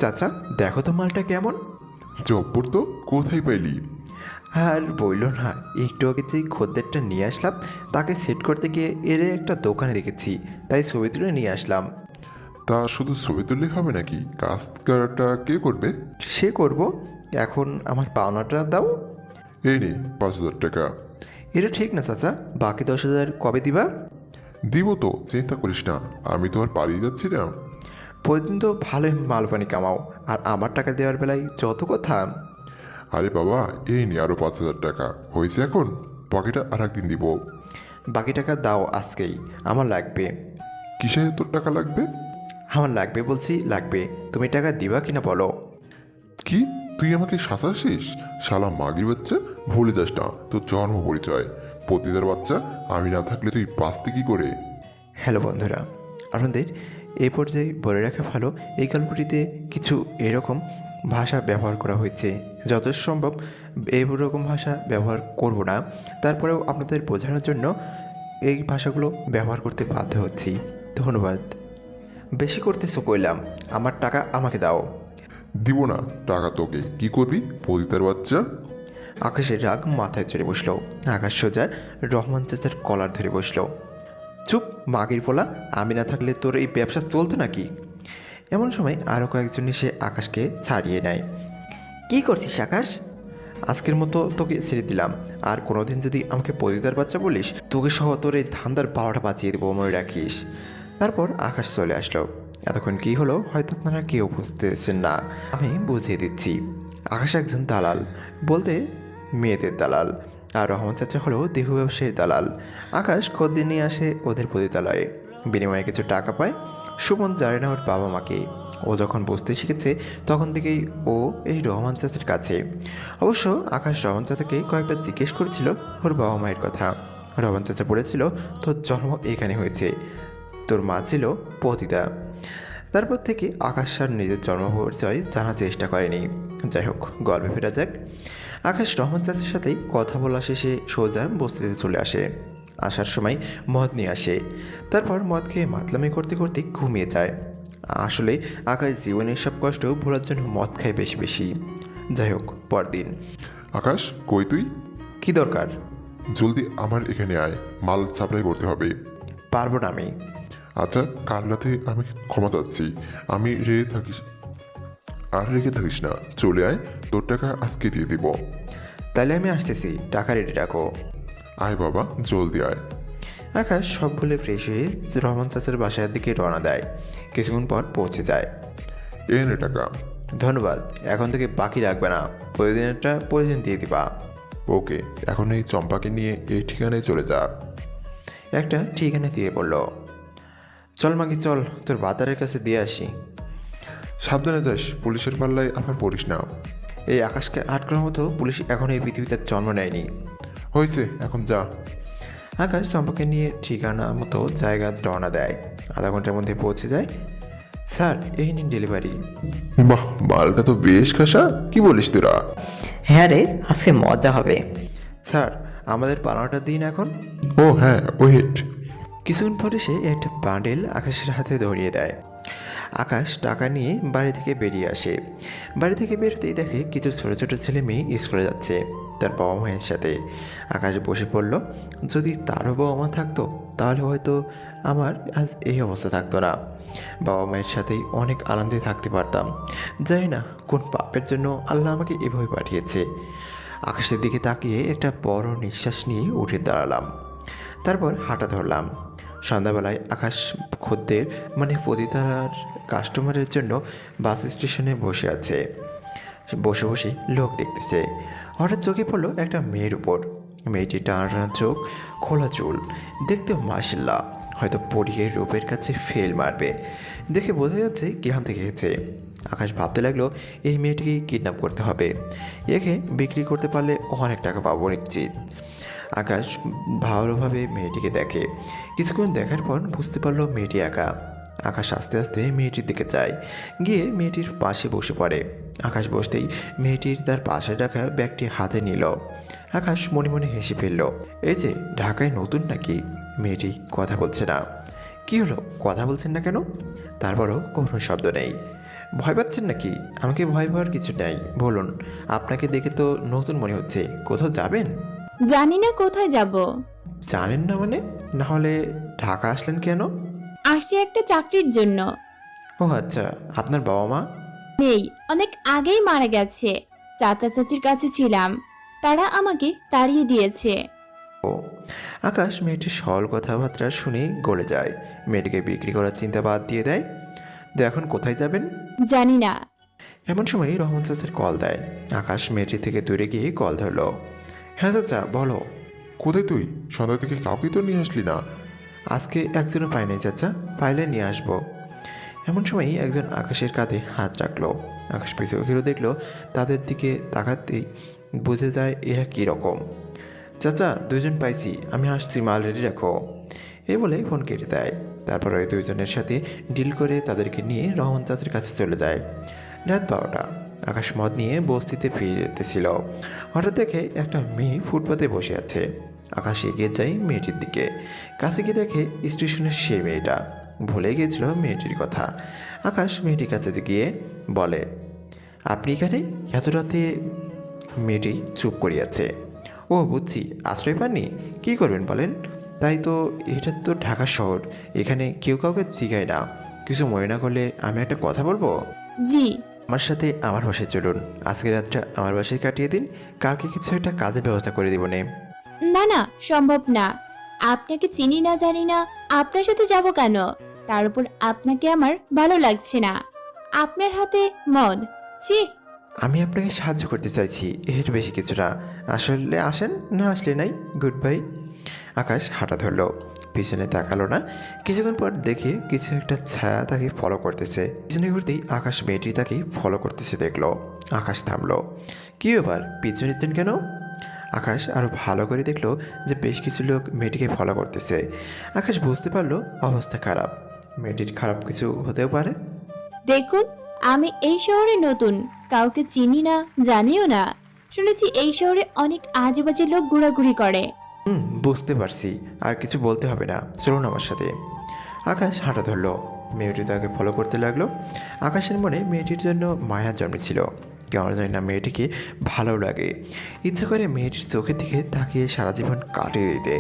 চাচা, দেখো তো মালটা কেমন। জব্বর তো, কোথায় পাইলি? আর বইল না, একটু আগে যেই খদ্দেরটা নিয়ে আসলাম তাকে সেট করতে গিয়ে এর একটা দোকানে দেখেছি, তাই ছবি তুলে নিয়ে আসলাম। তা শুধু ছবি তুললেই হবে নাকি? কাজটা কে করবে? সে করব। এখন আমার পাওনাটা দাও। এই নে 5,000 টাকা। এটা ঠিক না চাচা, বাকি 10,000 কবে দিবা? দিব তো, চিন্তা করিস না, আমি তো আর পালিয়ে যাচ্ছি না। প্রতিদিন তো ভালোই মালপানি কামাও, আর আমার টাকা দেওয়ার বেলায় যত কথা। আরে বাবা, এই নে আরো 5,000 টাকা। হয়েছে এখন, বাকিটা আর একদিন দিব। বাকি টাকা দাও আজকেই, আমার লাগবে। কিসে তোর টাকা লাগবে? আমার লাগবে বলছি, লাগবে। তুমি টাকা দিবা কিনা বলো। কি, তুই আমাকে শাসাচ্ছিস? শালা মাগির বাচ্চা, ভুলে যাস না তোর জন্ম পরিচয়। পতিতার বাচ্চা, আমি না থাকলে তুই বাঁচতে কি করে? হ্যালো বন্ধুরা, আপনাদের এই পর্যায়ে বলে রাখা ভালো, এই গল্পটিতে কিছু এরকম ভাষা ব্যবহার করা হয়েছে। যথেষ্ট সম্ভব এইরকম ভাষা ব্যবহার করব না, তারপরেও আপনাদের বোঝানোর জন্য এই ভাষাগুলো ব্যবহার করতে বাধ্য হচ্ছি। ধন্যবাদ। বেশি করতেছো কইলাম, আমার টাকা আমাকে দাও। দিব না টাকা তোকে, কি করবি পতিতার বাচ্চা? আকাশের রাগ মাথায় চড়ে বসলো। আকাশ সোজা রহমান চাচার কলার ধরে বসলো। চুপ মাগির পোলা, আমি না থাকলে তোর এই ব্যবসা চলতো নাকি? এমন সময় আরও কয়েকজন এসে আকাশকে ছাড়িয়ে নেয়। কি করছিস আকাশ? আজকের মতো তোকে ছেড়ে দিলাম, আর কোনোদিন যদি আমাকে পতিতার বাচ্চা বলিস, তোকে সহ তোর এই ধান্দার 12টা বাজিয়ে দেবো, মনে রাখিস। তারপর আকাশ চলে আসলো। এতক্ষণ কী হলো হয়তো আপনারা কেউ বুঝতেছেন না, আমি বুঝিয়ে দিচ্ছি। আকাশ একজন দালাল, বলতে মেয়েদের দালাল, আর রহমান চাচা হলো দেহ ব্যবসায়ীর দালাল। আকাশ খদ্দের নিয়ে আসে ওদের পতিতালয়ে, বিনিময়ে কিছু টাকা পায়। সুমন জানে না ওর বাবা মাকে। ও যখন বুঝতে শিখেছে তখন থেকেই ও এই রহমান চাচার কাছে। অবশ্য আকাশ রহমান চাচাকে কয়েকবার জিজ্ঞেস করেছিল ওর বাবা মায়ের কথা। রহমান চাচা বলেছিল, তোর জন্ম এখানে হয়েছে, তোর মা ছিল পতিতা। তারপর থেকে আকাশ আর নিজের জন্ম পরিচয় জানার চেষ্টা করেনি। যাই হোক, গল্পে ফেরা যাক। আকাশ রহমান চাচার সাথেই কথা বলা শেষে সোজা বস্তিতে চলে আসে। আসার সময় মদ নিয়ে আসে। তারপর মদ খেয়ে মাতলামি করতে করতে ঘুমিয়ে যায়। আসলে আকাশ জীবনের সব কষ্ট ভোলার জন্য মদ খায় বেশি বেশি। যাই হোক, পরদিন। আকাশ, কই তুই? কি দরকার? জলদি আমার এখানে আয়, মাল সাপ্লাই করতে হবে। পারবো না আমি। আচ্ছা, কাল রাতে আমি ক্ষমা চাচ্ছি, আমি রেগে থাকিস আর রেগে থাকিস না, চলে আয়, তোর টাকা আজকে দিয়ে দিব। তাহলে আমি আসতেছি, টাকা রেডি রাখো। আয় বাবা, জলদি আয়। আকাশ সব বলে ফ্রেশ হয়ে রহমান চাচার বাসার দিকে রওনা দেয়। কিছুক্ষণ পর পৌঁছে যায়। এ নে টাকা। ধন্যবাদ, এখন থেকে বাকি রাখবে না, প্রতিদিনটা প্রতিদিন দিয়ে দিবা। ওকে, এখন এই চম্পাকে নিয়ে এই ঠিকানায় চলে যা। একটা ঠিকানা দিয়ে বলল, চল মাগি চল, তোর বাতারের কাছে দিয়ে আসি। সাবধানে যাস, পুলিশের পাল্লায় আবার পড়িস না। এই আকাশকে আটকানোর মতো পুলিশ এখন এই পৃথিবীতে জন্ম নেয়নি। হয়েছে, এখন যা। আকাশ চম্পাকে নিয়ে ঠিকানা মতো জায়গা রওনা দেয়। আধা ঘন্টার মধ্যে পৌঁছে যায়। স্যার, এই নিন ডেলিভারি। বাহ, মালটা তো বেশ খাসা, কি বলিস তোরা? হ্যাঁ রে, আজকে মজা হবে। স্যার, আমাদের পাওনাটা দিন এখন। ও হ্যাঁ, ওয়েট। কিছুক্ষণ পরে সে একটা বান্ডেল আকাশের হাতে ধরিয়ে দেয়। আকাশ টাকা নিয়ে বাড়ি থেকে বেরিয়ে আসে। বাড়ি থেকে বেরোতেই দেখে কিছু ছোটো ছোটো ছেলে মেয়ে স্কুলে যাচ্ছে তার বাবা মায়ের সাথে। আকাশ বসে পড়ল। যদি তারও বাবা মা থাকতো তাহলে হয়তো আমার আজ এই অবস্থা থাকতো না। বাবা মায়ের সাথেই অনেক আনন্দে থাকতে পারতাম। জানি না কোন পাপের জন্য আল্লাহ আমাকে এভাবে পাঠিয়েছে। আকাশের দিকে তাকিয়ে একটা বড় নিঃশ্বাস নিয়ে উঠে দাঁড়ালাম। তারপর হাঁটা ধরলাম। সন্ধ্যাবেলায় আকাশ খদ্দের মানে পতিতার কাস্টমারের জন্য বাস স্টেশনে বসে আছে। বসে বসে লোক দেখতেছে। হঠাৎ চোখে পড়লো একটা মেয়ের উপর। মেয়েটি টানা টানা চোখ, খোলা চুল, দেখতে মাশাআল্লাহ, হয়তো পরিয়ে রূপের কাছে ফেল মারবে। দেখে বোঝা যাচ্ছে গ্রাম থেকে এসেছে। আকাশ ভাবতে লাগলো এই মেয়েটিকে কিডন্যাপ করতে হবে, একে বিক্রি করতে পারলে অনেক টাকা পাবো নিশ্চিত। আকাশ ভালোভাবে মেয়েটিকে দেখে। কিছুক্ষণ দেখার পর বুঝতে পারলো মেয়েটি একা। আকাশ আস্তে আস্তে মেয়েটির দিকে যায়, গিয়ে মেয়েটির পাশে বসে পড়ে। আকাশ বসতেই মেয়েটির তার পাশে রাখা ব্যাগটি হাতে নিল। আকাশ মনে মনে হেসে ফেলল। এই যে ঢাকায় নতুন নাকি? মেয়েটি কথা বলছে না। কি হলো, কথা বলছেন না কেন? তারপরও কোনো শব্দ নেই। ভয় পাচ্ছেন নাকি? আমাকে ভয় পাওয়ার কিছু নেই। বলুন, আপনাকে দেখে তো নতুন মনে হচ্ছে। কোথাও যাবেন? জানি না কোথায় যাব। জানেন না মানে? না হলে ঢাকা আসলেন কেন? আসছি একটা চাকরির জন্য। ও আচ্ছা, আপনার বাবা মা? নেই, অনেক আগেই মারা গেছে। চাচা চাচির কাছে ছিলাম, তারা আমাকে তাড়িয়ে দিয়েছে। আকাশ মেয়েটির সরল কথাবার্তা শুনে গলে যায়। মেয়েটিকে বিক্রি করার চিন্তা বাদ দিয়ে দেয়। তো এখন কোথায় যাবেন? জানি না। এমন সময় রহমান চাচার কল দেয়। আকাশ মেয়েটি থেকে দূরে গিয়ে কল ধরলো। হ্যাঁ চাচা, বলো। কোথায় তুই? সন্ধ্যা থেকে কাউকে তো নিয়ে আসলি না। আজকে একজনও পাই নাই চাচা, পাইলে নিয়ে আসবো। এমন সময় একজন আকাশের কাঁধে হাত রাখলো। আকাশ পিছু ফিরে দেখলো, তাদের দিকে তাকাতেই বুঝে যায় এরা কী রকম। চাচা, দুজন পাইছি, আমি আসছি, মাল রেডি রাখো। এই বলে ফোন কেটে দেয়। তারপর ওই দুইজনের সাথে ডিল করে তাদেরকে নিয়ে রহমান চাচার কাছে চলে যায়। রাত 12টা। আকাশ মদ নিয়ে বস্তিতে ফিরে যেতেছিল। হঠাৎ দেখে একটা মেয়ে ফুটপাতে বসে আছে। আকাশ এগিয়ে যায় মেয়েটির দিকে। কাছে গিয়ে দেখে স্টেশনের সেই মেয়েটা। ভুলে গিয়েছিল মেয়েটির কথা। আকাশ মেয়েটির কাছে গিয়ে বলে, আপনি এখানে এত রাতে? মেয়েটি চুপ করিয়াছে। ও বুঝছি, আশ্রয় পাননি, কী করবেন বলেন? তাই তো, এটা তো ঢাকা শহর, এখানে কেউ কাউকে জিগায় না। কিছু মনে না করলে আমি একটা কথা বলবো? জি। আমার সাথে আমার বাসায় চলুন। আজকে রাতটা আমার বাসায় কাটিয়ে দিন, কালকে কিছু একটা কাজের ব্যবস্থা করে দিব নে। না না, সম্ভব না। আপনাকে চিনি না, জানি না, আপনার সাথে যাব কেন? তার উপর আপনাকে আমার ভালো লাগছে না। আপনার হাতে মদ, ছি। আমি আপনাকে সাহায্য করতে চাইছি, এর বেশি কিছু না। আসলে আসেন, না আসলে নাই, গুড বাই। আকাশ হাঁটা ধরলো, পিছনে তাকালো না। কিছুক্ষণ পর দেখে কিছু একটা ছায়া তাকে ফলো করতেছে। পিছনে ঘুরতেই আকাশ মেয়েটি তাকে ফলো করতেছে দেখলো। আকাশ থামলো। কী ব্যাপার, পিছনে নিচ্ছেন কেন? আকাশ আরও ভালো করে দেখলো যে বেশ কিছু লোক মেয়েটিকে ফলো করতেছে। আকাশ বুঝতে পারলো অবস্থা খারাপ। মেয়েটির খারাপ কিছু হতেও পারে। দেখুন, আমি এই শহরে নতুন, কাউকে চিনি না, জানিও না। শুনেছি এই শহরে অনেক আজেবাজে লোক ঘোরাঘুরি করে। বুঝতে পারছি, আর কিছু বলতে হবে না, চলুন আমার সাথে। আকাশ হাঁটা ধরলো। মেয়েটি তাকে ফলো করতে লাগলো। আকাশের মনে মেয়েটির জন্য মায়া জন্মেছিল। কেমন জানি না মেয়েটিকে ভালো লাগে। ইচ্ছা করে মেয়েটির চোখের দিকে তাকিয়ে সারা জীবন কাটিয়ে দিতে।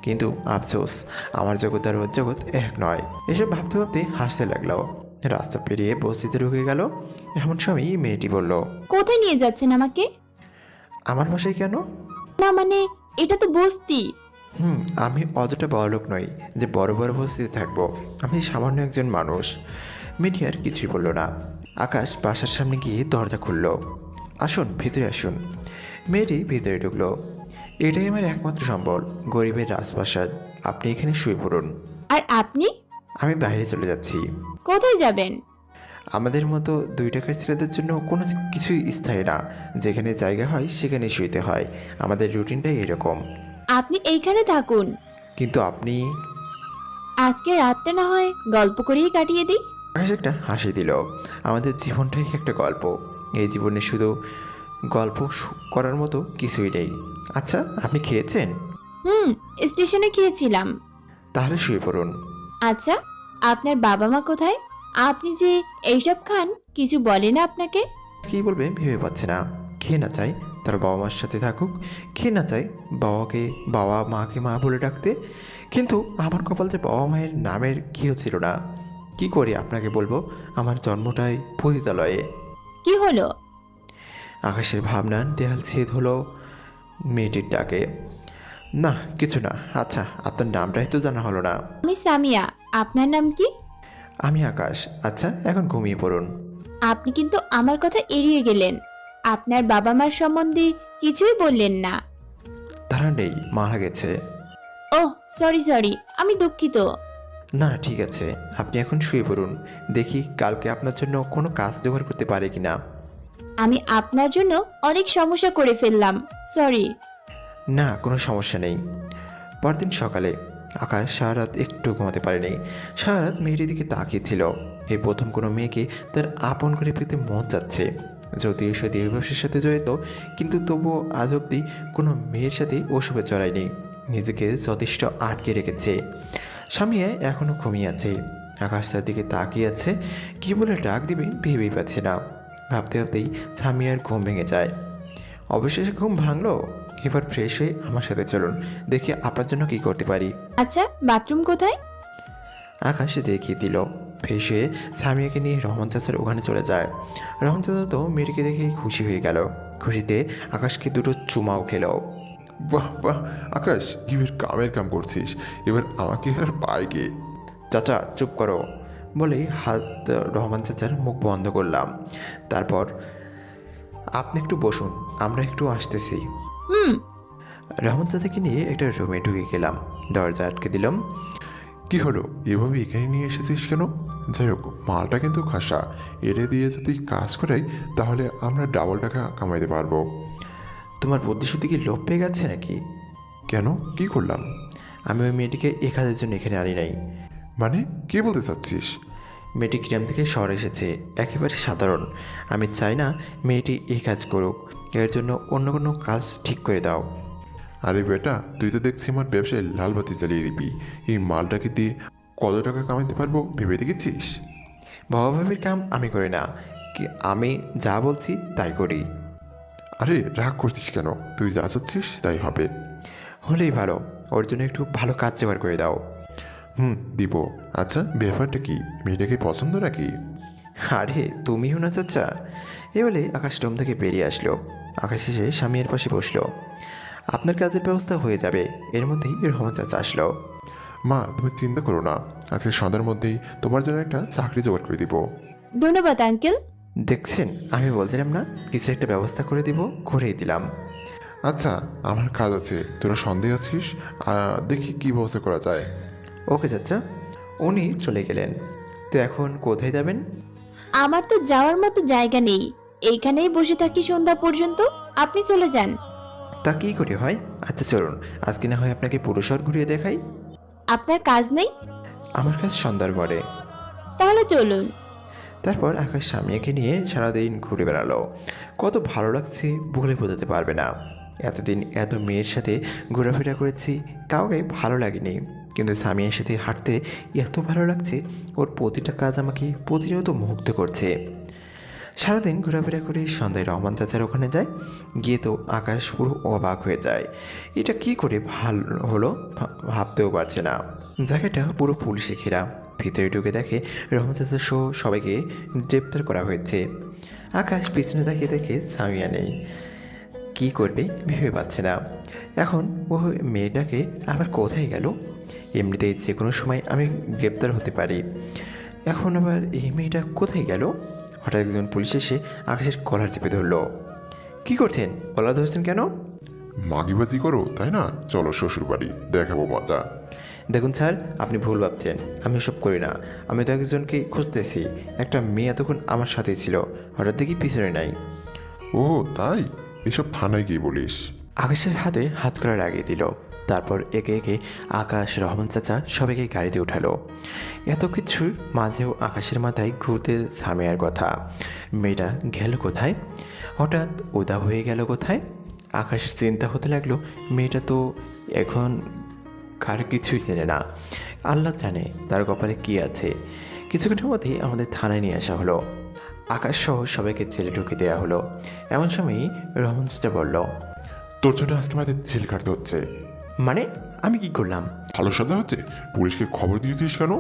কিন্তু আফসোস, আমার জগৎ আর ওর জগৎ এক নয়। এসব ভাবতে ভাবতে হাসতে লাগলো। রাস্তা পেরিয়ে বস্তিতে ঢুকে গেল। এমন সময় মেয়েটি বলল, কোথায় নিয়ে যাচ্ছেন আমাকে? আমার বাসায় কেন? না মানে, এটা তো বস্তি। আমি অতটা বড়লোক নই যে বড় বড় বস্তিতে থাকবো। আমি সামান্য একজন মানুষ। মেয়েটি আর কিছুই বলল না। আকাশ বাসার সামনে গিয়ে দরজা খুলল। আসুন, ভিতরে আসুন। মেয়েটি ভিতরে ঢুকলো। এটাই আমার একমাত্র সম্বল, গরিবের রাজপ্রাসাদ। আপনি এখানে শুয়ে পড়ুন। আর আপনি আমি বাইরে চলে যাচ্ছি। কোথায় যাবেন? আমাদের মতো 2 টাকার ছেলেদের জন্য কোনো কিছুই স্থায়ী না। যেখানে জায়গা হয় সেখানে শুইতে হয়। আমাদের রুটিনটাই এরকম। আপনি এইখানে থাকুন। কিন্তু আপনি? আজকে রাতটা না হয় গল্প করেই কাটিয়ে দিই। আকাশ একটা হাসি দিল। আমাদের জীবনটাই একটা গল্প। এই জীবনে শুধু গল্প করার মতো কিছুই নেই। আচ্ছা, আপনি খেয়েছেন? স্টেশনে গিয়েছিলাম। তাহলে শুয়ে পড়ুন। আচ্ছা, আপনার বাবা মা কোথায়? আপনি যে এইসব খান, কিছু বলে না আপনাকে? কী বলবে ভেবে পাচ্ছে না। খেয়ে না চাই তার বাবা মার সাথে থাকুক, খেয়ে না চাই বাবাকে বাবা, মাকে মা বলে ডাকতে। কিন্তু আমার কপাল যে বাবা মায়ের নামের কেউ ছিল না। কি করি আপনাকে বলবো, আমার জন্মটাই পতিতালয়ে। কি হলো? আকাশের ভাবনার দেয়াল ছেদ হলো মেয়েটির ডাকে। না, কিছু না। আচ্ছা, আপনার নামটাই তো জানা হলো না। আমি সামিয়া। আপনার নাম কি? আমি আকাশ। আচ্ছা, এখন ঘুমিয়ে পড়ুন। আপনি কিন্তু আমার কথা এড়িয়ে গেলেন। আপনার বাবা মার সম্বন্ধে কিছুই বললেন না। তারা নেই, মারা গেছে। ওহ, সরি সরি, আমি দুঃখিত। না, ঠিক আছে, আপনি এখন শুয়ে পড়ুন। দেখি কালকে আপনার জন্য কোনো কাজ জোগাড় করতে পারে কি না। আমি আপনার জন্য অনেক সমস্যা করে ফেললাম, সরি। না, কোনো সমস্যা নেই। পরদিন সকালে আকাশ সারা রাত একটু ঘুমাতে পারেনি। সারা রাত মেয়েটির দিকে তাকিয়েছিল। এই প্রথম কোনো মেয়েকে তার আপন করে পেতে মন যাচ্ছে। যদিও সে দেহ ব্যবসার সাথে জড়িত, কিন্তু তবুও আজ অব্দি কোনো মেয়ের সাথে ওসবে জড়ায়নি। নিজেকে যথেষ্ট আটকে রেখেছে। স্বামী এখনও ঘুমিয়ে আছে। আকাশ তার দিকে তাকিয়ে আছে, কী বলে ডাক দিবে ভেবেই পাচ্ছে না। ভাবতে ভাবতেই সামিয়ার ঘুম ভেঙে যায়। অবশেষে ঘুম ভাঙলো। এবার ফ্রেশ হয়ে আমার সাথে চলুন, দেখি আপনার জন্য কী করতে পারি। আচ্ছা, বাথরুম কোথায়? আকাশ দেখিয়ে দিল। ফ্রেশ হয়ে সামিয়াকে নিয়ে রহমান চাচার ওখানে চলে যায়। রহমান চাচা তো মেয়েটিকে দেখে খুশি হয়ে গেল। খুশিতে আকাশকে দুটো চুমাও খেলো। বাহ বাহ আকাশ, এবার কামের কাম করছিস। এবার আমাকে আর পায় কে? চাচা চুপ করো বলেই হাত রহমান চাচার মুখ বন্ধ করলাম। তারপর আপনি একটু বসুন, আমরা একটু আসতেছি। হুম। রহমান চাচাকে নিয়ে একটা রুমে ঢুকে গেলাম, দরজা আটকে দিলাম। কি হলো, এভাবে এখানে নিয়ে এসেছিস কেন? যাই হোক, মালটা কিন্তু খাসা। এটা দিয়ে যদি কাজ করাই তাহলে আমরা ডাবল টাকা কামাইতে পারবো। তোমার বুদ্ধি শুদ্ধি কি লোপ পেয়ে গেছে নাকি? কেন, কি করলাম? আমি ওই মেয়েটিকে এ কাজের জন্য এখানে আনি নাই। মানে কি বলতে চাচ্ছিস? মেয়েটি গ্রাম থেকে শহরে এসেছে, একেবারে সাধারণ। আমি চাই না মেয়েটি এই কাজ করুক। এর জন্য অন্য কোনো কাজ ঠিক করে দাও। আরে বেটা, তুই তো দেখছি আমার ব্যবসায় লাল বাতি জ্বালিয়ে দিবি। এই মালটাকে দিয়ে কত টাকা কামাইতে পারবো ভেবে দেখেছিস? ভাবাভাবির কাম আমি করি না, কি আমি যা বলছি তাই করি। আরে রাগ করছিস কেন? তুই যা চাচ্ছিস তাই হবে। হলেই ভালো, ওর জন্য একটু ভালো কাজ জোগাড় করে দাও। দিব। আচ্ছা, ব্যাপারটা কি? মেয়েটাকে পছন্দ নাকি? আরে তুমিও না চাচা। এ বলে আকাশ রুম থেকে বেরিয়ে আসলো। আকাশ এসে স্বামীর পাশে বসলো। আপনার কাজের ব্যবস্থা হয়ে যাবে। এর মধ্যেই রহমান চাচা আসলো। মা, তুমি চিন্তা করো না, আজকে সন্ধ্যার মধ্যেই তোমার জন্য একটা চাকরি জোগাড় করে দিব। ধন্যবাদ আঙ্কেল। দেখছেন, আমি বলছিলাম না কিছু একটা ব্যবস্থা করে দিব, করেই দিলাম। আচ্ছা, আমার কাজ আছে, তোরা সন্দেহ আছিস, দেখি কি ব্যবস্থা করা যায়। ওকে চাচা। উনি চলে গেলেন। তো এখন কোথায় যাবেন? আমার তো যাওয়ার মতো জায়গা নেই, এইখানেই বসে থাকি সন্ধ্যা পর্যন্ত। আপনি চলে যান। তা কী করে হয়? আচ্ছা চলুন, আজকে না হয় আপনাকে পুরো শহর ঘুরিয়ে দেখাই। আপনার কাজ নেই? আমার কাছে সন্ধ্যার পরে। তাহলে চলুন। তারপর আকাশ স্বামীকে নিয়ে সারাদিন ঘুরে বেড়ালো। কত ভালো লাগছে বলে বোঝাতে পারবে না। এতদিন এত মেয়ের সাথে ঘোরাফেরা করেছি, কাউকে ভালো লাগেনি, কিন্তু স্বামীর সাথে হাঁটতে এত ভালো লাগছে। ওর প্রতিটা কাজ আমাকে প্রতিনিয়ত মুগ্ধ করছে। সারাদিন ঘোরাফেরা করে সন্ধ্যায় রহমান চাচার ওখানে যায়। গিয়ে তো আকাশ পুরো অবাক হয়ে যায়। এটা কি করে ভালো হলো ভাবতেও পারছে না। জায়গাটা পুরো পুলিশে ঘেরা। ভিতরে ঢুকে দেখে রহমান চাচা সহ সবাইকে গ্রেপ্তার করা হয়েছে। আকাশ পিছনে তাকিয়ে দেখে সামিয়া নেই। কি করবে ভেবে পাচ্ছে না। এখন ও মেয়েটাকে আবার কোথায় গেল? এমনিতেই যে কোনো সময় আমি গ্রেপ্তার হতে পারি। এখন আবার এই মেয়েটা কোথায় গেল? হঠাৎ একজন পুলিশ এসে আকাশের কলার চেপে ধরলো। কি করছেন? কলার ধরছেন কেন? মাগিবাজি করো তাই না? চলো শ্বশুর বাড়ি, দেখাবো মজা। দেখুন স্যার, আপনি ভুল ভাবছেন। আমি এসব করি না। আমি তো একজনকে খুঁজতেছি। একটা মেয়ে এতক্ষণ আমার সাথেই ছিল, হঠাৎ দেখি পিছনে নাই। ও তাই? এসব থানায় গিয়ে বলিস। আকাশের হাতে হাত করা লাগিয়ে দিল। তারপর একে একে আকাশ, রহমান চাচা সবাইকে গাড়িতে উঠালো। এত কিছুর মাঝেও আকাশের মাথায় ঘুরতে সামিয়ার কথা। মেয়েটা গেল কোথায়? হঠাৎ উদা হয়ে গেল কোথায়? আকাশের চিন্তা হতে লাগলো, মেয়েটা তো এখন কার কিছুই চেনে না। আল্লাহ জানে তার কপালে কী আছে। কিছুক্ষণের মধ্যেই আমাদের থানায় নিয়ে আসা হলো। আকাশ সহ সবাইকে জেলে ঢুকে দেওয়া হলো। এমন সময়ই রহমান চাচা বলল, তোর জন্য আজকে আমাদের জেল কাটতে হচ্ছে। মানে আমি কি করলাম? ভালো সাদা হচ্ছে, পুলিশকে খবর দিয়েছিস কেন?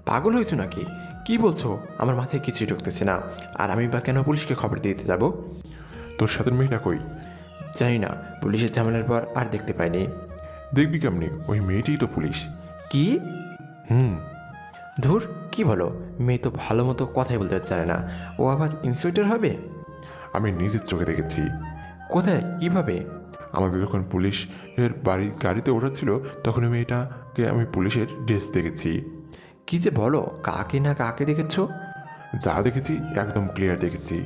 পাগল হয়েছো নাকি? কি বলছো? আমার মাথায় কিছুই ঢুকতেছে না। আর আমি বা কেন পুলিশকে খবর দিতে যাব? তোর সাথে মেয়েটা কই? জানি না, পুলিশের ঝামেলার পর আর দেখতে পাইনি। দেখবি কেমনি, ওই মেয়েটিই তো পুলিশ। কি? হুম। ধুর, কি বলো? মেয়ে তো ভালো মতো কথাই বলতে জানে না, ও আবার ইন্সপেক্টর হবে? আমি নিজের চোখে দেখেছি। কোথায়? কিভাবে? আমাদের যখন পুলিশের গাড়িতে ওঠাচ্ছিল তখন ওই মেয়েটাকে আমি পুলিশের ড্রেস দেখেছি। কি যে বলো, কাকে না কাকে দেখেছো? যা দেখেছি একদম ক্লিয়ার দেখেছি।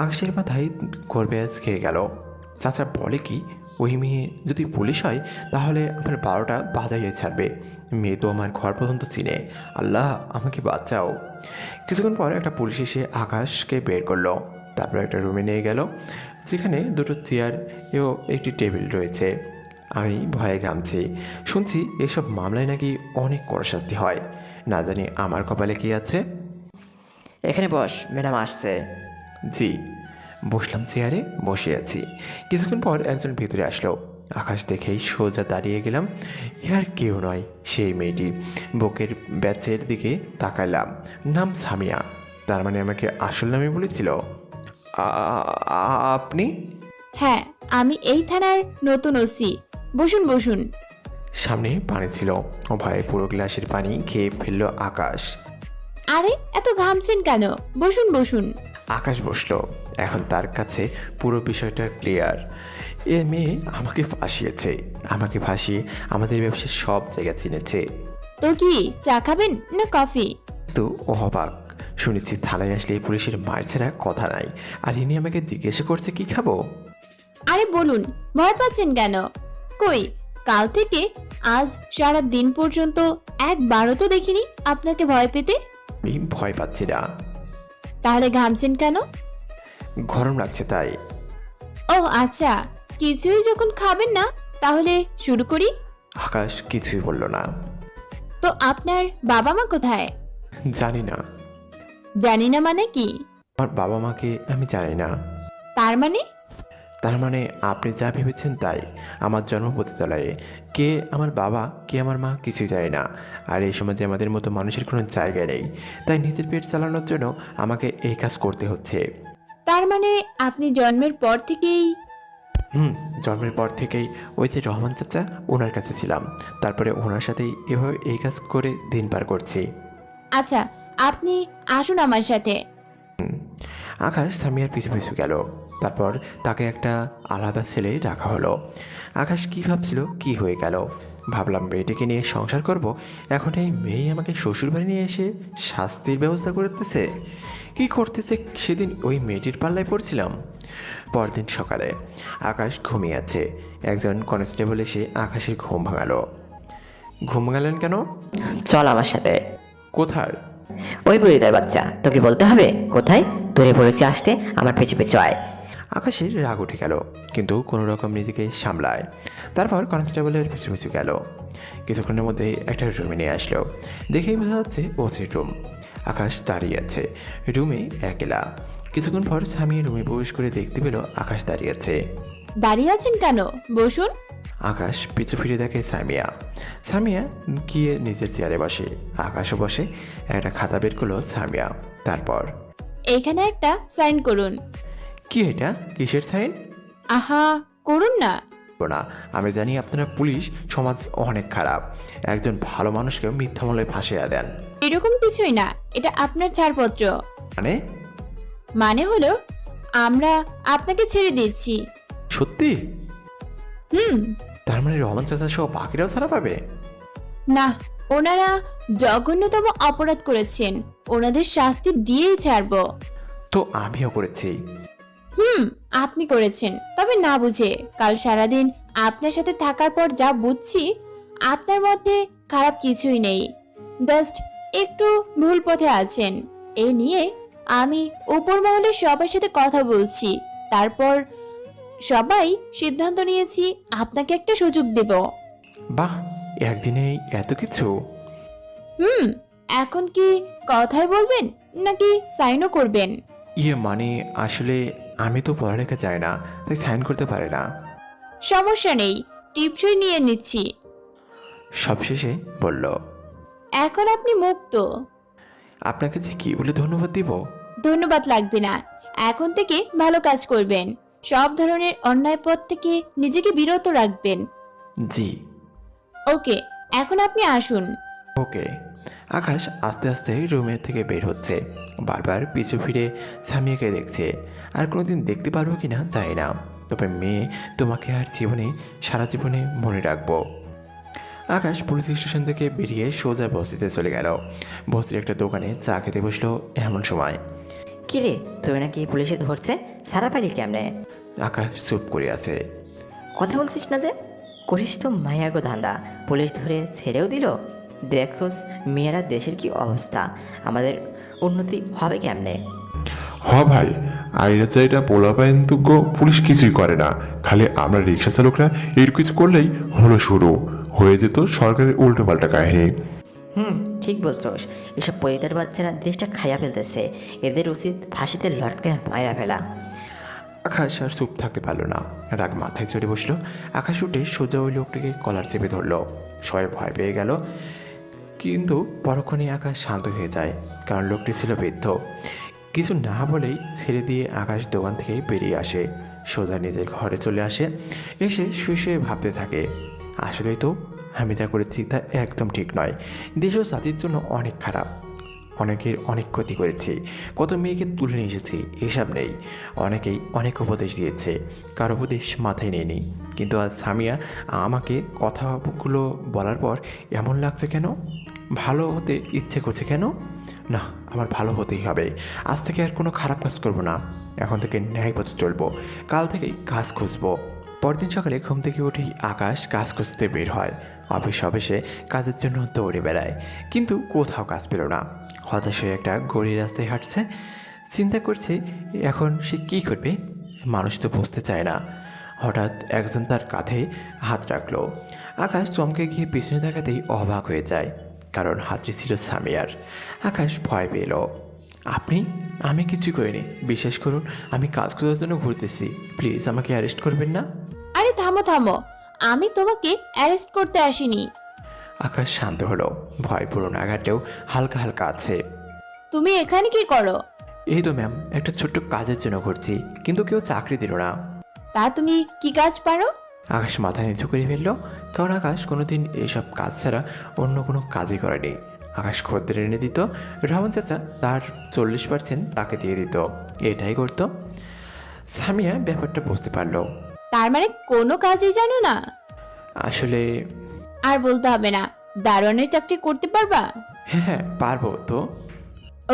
আকাশের মাথায় গরবেজ খেয়ে গেল। চাচা বলে কি, ওই মেয়ে যদি পুলিশ হয় তাহলে আমার 12টা বাজাইয়ে ছাড়বে। মেয়ে তো আমার ঘর পর্যন্ত চিনে। আল্লাহ আমাকে বাঁচাও। কিছুক্ষণ পর একটা পুলিশ এসে আকাশকে বের করলো। তারপর একটা রুমে নিয়ে গেল, যেখানে দুটো চেয়ার ও একটি টেবিল রয়েছে। আমি ভয়ে ঘামছি। শুনছি এসব মামলায় নাকি অনেক কড়া শাস্তি হয়। না জানি আমার কপালে কি আছে। এখানে বস, ম্যাডাম আসছে। জি। বসলাম চেয়ারে, বসে আছি। কিছুক্ষণ পর একজন ভিতরে আসলো। আকাশ দেখেই সোজা দাঁড়িয়ে গেলাম। এ আর কেউ নয়, সেই মেয়েটি। বুকের ব্যাচের দিকে তাকালাম। নাম সামিয়া। তার মানে আমাকে আসল নামে বলেছিল। আপনি? হ্যাঁ, আমি এই থানার নতুন ওসি। বসুন বসুন। সামনে পানি ছিল। ও ভাই পুরো গ্লাসের পানি খেয়ে ফেললো আকাশ। আরে এত ঘামছেন কেন? বসুন বসুন। আকাশ বসলো। এখন তার কাছে পুরো বিষয়টা ক্লিয়ার। এ মেয়ে আমাকে ফাঁসিয়েছে। আমাকে ফাঁসিয়ে আমাদের ব্যবসার সব জায়গা চিনেছে। তো কি চা খাবেন না কফি? তো ও অবাক। শুনেছি থানায় আসলে পুলিশের মার ছাড়া কথা নাই। আর ইনি আমাকে জিজ্ঞাসা করছে কি খাবো। আরে বলুন, ভয় পাচ্ছেন কেন? কই, কাল থেকে আজ সারা দিন পর্যন্ত একবারও তো দেখিনি আপনাকে ভয় পেতে। আমি ভয় পাচ্ছি না। তাহলে ঘামছেন কেন? গরম লাগছে তাই। ও আচ্ছা, কিছুই যখন খাবেন না তাহলে শুরু করি। আকাশ কিছুই বলল না। তো আপনার বাবা মা কোথায়? জানি না। জানি না মানে কি? আমার বাবা মাকে আমি জানি না। তার মানে? তার মানে আপনি যা ভেবেছেন তাই। আমার জন্ম পতিতালয়ে। কে আমার বাবা কে আমার মা কিছুই জানি না। আর এই সমাজে আমাদের মতো মানুষের কোনো জায়গা নেই। তাই নিজের পেট চালানোর জন্য আমাকে এই কাজ করতে হচ্ছে। তার মানে আপনি জন্মের পর থেকেই? জন্মের পর থেকেই ওই যে রহমান চাচা ওনার কাছে ছিলাম। তারপরে ওনার সাথেই এভাবে এই কাজ করে দিন পার করছি। আচ্ছা, আপনি আসুন আমার সাথে। আকাশ সামিয়ার পিছু পিছু গেল। তারপর তাকে একটা আলাদা ছেলে রাখা হলো। আকাশ কি ভাবছিল কি হয়ে গেল। ভাবলাম মেয়েটিকে নিয়ে সংসার করব, এখন এই মেয়ে আমাকে শ্বশুরবাড়ি নিয়ে এসে শাস্তির ব্যবস্থা করতেছে। কি করতেছে সেদিন ওই মেয়েটির পাল্লায় পড়ছিলাম। পরদিন সকালে আকাশ ঘুমিয়ে আছে। একজন কনস্টেবল এসে আকাশের ঘুম ভাঙালো। ঘুম ভাঙালেন কেন? চল আমার সাথে। কোথায়? ওই বুড়িটার বাচ্চা, তোকে বলতে হবে কোথায়? তোরে বলেছি আসতে, আমার পেছু পেছু আয়। আকাশের রাগ উঠে গেল, কিন্তু কোনো রকম নিজেকে সামলায়। তারপর কনস্টেবলের পিছু পিছু গেল। কিছুক্ষণের মধ্যে একটা রুমে নিয়ে আসলো। দেখেই বোঝা যাচ্ছে ওসির রুম। আকাশ দাঁড়িয়ে আছে রুমে একলা। কিছুক্ষণ পর স্বামী রুমে প্রবেশ করে দেখতে পেল আকাশ দাঁড়িয়ে আছে। দাঁড়িয়ে আছেন কেন? বসুন। আকাশ পিছু ফিরে দেখে সামিয়া। সামিয়া গিয়ে নিজের চেয়ারে বসে। আকাশও বসে। একটা খাতা বের করলো সামিয়া। তারপর এখানে একটা সাইন করুন। কি এটা? কিসের সাইন? আহা, করুন না। না, আমি জানি আপনারা পুলিশ সমাজ অনেক খারাপ। একজন ভালো মানুষকে মিথ্যা মামলায় ফাঁসিয়ে দেন। এরকম কিছুই না, এটা আপনার ছাড়পত্র। মানে? মানে হলো আমরা আপনাকে ছেড়ে দিচ্ছি। সত্যি? হুম। তার মানে রহমান চাচা সহ বাকিরাও ছাড়া পাবে? না, ওনারা জঘন্যতম অপরাধ করেছেন, ওনাদের শাস্তি দিয়েই ছাড়বো। তো আমিও করেছি। আপনি করেছেন, তবে না বুঝে। কাল সারাদিন আপনার সাথে থাকার পর যা বুঝছি, আপনার মধ্যে খারাপ কিছুই নেই, জাস্ট একটু ভুল পথে আছেন। এই নিয়ে আমি উপর মহলের সবার সাথে কথা বলছি। তারপর সবাই সিদ্ধান্ত নিয়েছি আপনাকে একটা সুযোগ দেব। বাহ, একদিনেই এত কিছু? এখন কি কথাই বলবেন নাকি সাইনও করবেন? মানে আসলে আমি তো পড়ালেখা চাই না, তাই সাইন করতে পারে না। সমস্যা নেই, টিপসই নিয়ে নিচ্ছি। সবশেষে বলল, এখন আপনি মুক্ত। আপনাকে যে কি বলে ধন্যবাদ দিব? ধন্যবাদ লাগবে না, এখন থেকে ভালো কাজ করবেন, সব ধরনের অন্যায় পথ থেকে নিজেকে বিরত রাখবেন। জি। ওকে, এখন আপনি আসুন। ওকে। আকাশ আস্তে আস্তে রুমের থেকে বের হচ্ছে। বারবার পিছু ফিরে সামিয়াকে দেখছে। আর কোনোদিন দেখতে পারবো কি না জানি না, তবে মেয়ে তোমাকে আর সারা জীবনে মনে রাখবো। আকাশ পুলিশ স্টেশন থেকে বেরিয়ে সোজা বস্তিতে চলে গেল। বস্তির একটা দোকানে চা খেতে বসলো। এমন সময়, কিরে, তোর নাকি পুলিশে ধরছে? সারা পারি কেমনে? আকাশ চুপ করে আছে। কথা বলছিস না যে? করিস তো মায়াগো ধান্দা, পুলিশ ধরে ছেড়েও দিল। দেখোস মেয়েরা দেশের কি অবস্থা, আমাদের উন্নতি হবে কেমনে? ভাই, আইনের চাইটা পোলাপাইন তুগ্য পুলিশ কিছুই করে না। খালি আমরা রিক্সা চালকরা এর কিছু করলেই হলো শুরু হয়ে যেত সরকারের উল্টোপাল্টা কাহিনী। ঠিক বলছোস। এসব পরিতার বাচ্চারা দেশটা খাইয়া ফেলতেছে, এদের উচিত ফাঁসিতে লটকে মাইরা ফেলা। আকাশ আর চুপ থাকতে পারলো না, রাগ মাথায় চড়ে বসলো। আকাশ উঠে সোজা ওই লোকটিকে কলার চেপে ধরলো। সবাই ভয় পেয়ে গেল, কিন্তু পরক্ষণে আকাশ শান্ত হয়ে যায়, কারণ লোকটি ছিল বৃদ্ধ। কিছু না বলেই ছেড়ে দিয়ে আকাশ দোকান থেকে বেরিয়ে আসে, সোজা নিজের ঘরে চলে আসে। এসে শুয়ে শুয়ে ভাবতে থাকে, আসলেই তো আমি যা করেছি তা একদম ঠিক নয়। দেশ ও জাতির জন্য অনেক খারাপ, অনেকের অনেক ক্ষতি করেছি, কত মেয়েকে তুলে নিয়ে এসেছি, এসব নেই। অনেকেই অনেক উপদেশ দিয়েছে, কার উপদেশ মাথায় নেয়নি। কিন্তু আজ সামিয়া আমাকে কথাগুলো বলার পর এমন লাগছে কেন? ভালো হতে ইচ্ছে করছে কেন? না, আমার ভালো হতেই হবে। আজ থেকে আর কোনো খারাপ কাজ করব না, এখন থেকে ন্যায় পথে চলবো, কাল থেকেই কাজ খুঁজবো। পরদিন সকালে ঘুম থেকে উঠেই আকাশ কাজ খুঁজতে বের হয়। অফিসে কাজের জন্য দৌড়ে বেড়ায়, কিন্তু কোথাও কাজ পেল না। হতাশ হয়ে একটা গড়ি রাস্তায় হাঁটছে, চিন্তা করছে এখন সে কী করবে। মানুষ তো বুঝতে চায় না। হঠাৎ একজন তার কাঁধে হাত রাখলো। আকাশ চমকে গিয়ে পিছনে তাকাতেই অবাক হয়ে যায়, কারণ হাতটি ছিল সামিয়ার। আকাশ ভয় পেল। আপনি? আমি কিছু করিনি, বিশ্বাস করুন, আমি কাজ করার জন্য ঘুরতেছি, প্লিজ আমাকে অ্যারেস্ট করবেন না। আরে থামো থামো, আমি তোমাকে অ্যারেস্ট করতে আসিনি। আকাশ শান্ত হলো, ভয় পুরো আঘাতেও হালকা হালকা আছে। তুমি এখানে কি করো? এই তো ম্যাম, একটা ছোট্ট কাজের জন্য ঘুরছি, কিন্তু কেউ চাকরি দিল না। তা তুমি কি কাজ পারো? আকাশ মাথা নিচু করে ফেলল, কারণ আকাশ কোনোদিন এসব কাজ ছাড়া অন্য কোনো কাজই করেনি। আকাশ খদ্দের এনে দিত, রহমান চাচা তার 40% তাকে দিয়ে দিত, এটাই করতো। সামিয়া ব্যাপারটা বুঝতে পারলো। তার মানে কোনো কাজই জানো না? আসলে আর বলতে হবে না, দারোয়ানের চাকরি করতে পারবা? হ্যাঁ হ্যাঁ, পারবো তো।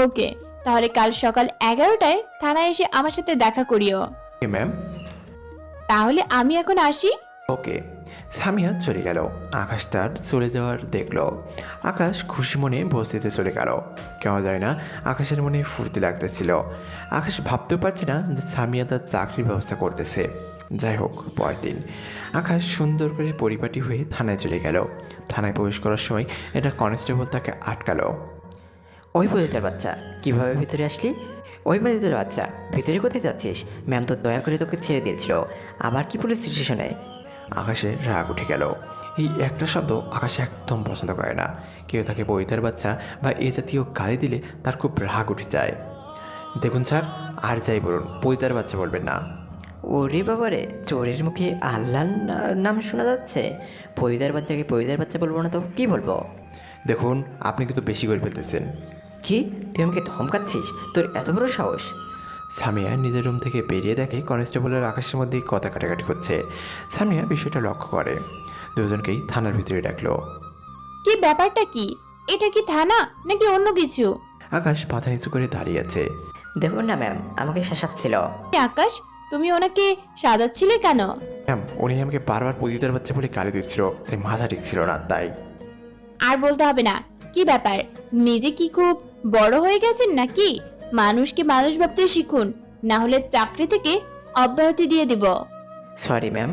ওকে, তাহলে কাল সকাল 11টায় থানায় এসে আমার সাথে দেখা করিও। Okay ma'am. তাহলে আমি এখন আসি। ওকে। সামিয়া চলে গেল। আকাশ তার চলে যাওয়ার দেখলো। আকাশ খুশি মনে বস্তিতে চলে গেল। কেন যায় না, আকাশের মনে ফুর্তি লাগতেছিল। আকাশ ভাবতেও পারছে না যে সামিয়া তার চাকরির ব্যবস্থা করতেছে। যাই হোক, পরের দিন আকাশ সুন্দর করে পরিপাটি হয়ে থানায় চলে গেল। থানায় প্রবেশ করার সময় একটা কনস্টেবল তাকে আটকালো। ওই পরিতার বাচ্চা, কিভাবে ভিতরে আসলি? ওই পরিতার বাচ্চা, ভিতরে কোথায় যাচ্ছিস? ম্যাম তো দয়া করে তোকে ছেড়ে দিয়েছিল, আবার কি পুলিশ স্টেশনে? আকাশে রাগ উঠে গেল। এই একটা শব্দ আকাশ একদম পছন্দ করে না। কেউ তাকে বইতার বাচ্চা বা এ জাতীয় গালি দিলে তার খুব রাগ উঠে যায়। দেখুন স্যার, আর যাই বলুন, বইতার বাচ্চা বলবেন না। ওরে বাবারে, চোরের মুখে আল্লাহর নাম শোনা যাচ্ছে। পরিতার বাচ্চাকে পরিতার বাচ্চা বলবো না তো কি বলবো? দেখুন, আপনি কিন্তু বেশি করে ফেলতেছেন। কি, তুই আমাকে ধমকাচ্ছিস? তোর এত বড় সাহস? সামিয়া নিজের রুম থেকে বেরিয়ে দেখে কনস্টেবলের আকাশের মধ্যেই কথা কাটাকাটি করছে। সামিয়া বিষয়টা লক্ষ্য করে, দুজনকেই থানার ভিতরে ডাকলো। কি ব্যাপারটা কি? এটা কি থানা নাকি অন্য কিছু? আকাশ মাথা নিচু করে দাঁড়িয়ে আছে। দেখুন না ম্যাম, আমাকে শাসাচ্ছিল। আকাশ, তুমি ওনাকে সাজাচ্ছিলে কেন? ম্যাম, উনি আমাকে বারবার পতিতার বাচ্চা বলে গালি দিচ্ছিল, তাই মাথা ঠিক ছিল না, তাই। আর বলতে হবে না। কি ব্যাপার, নিজে কি খুব বড় হয়ে গেছেন নাকি? মানুষকে মানুষ ভাবতে শিখুন, না হলে চাকরি থেকে অব্যাহতি দিয়ে দিব। Sorry ma'am.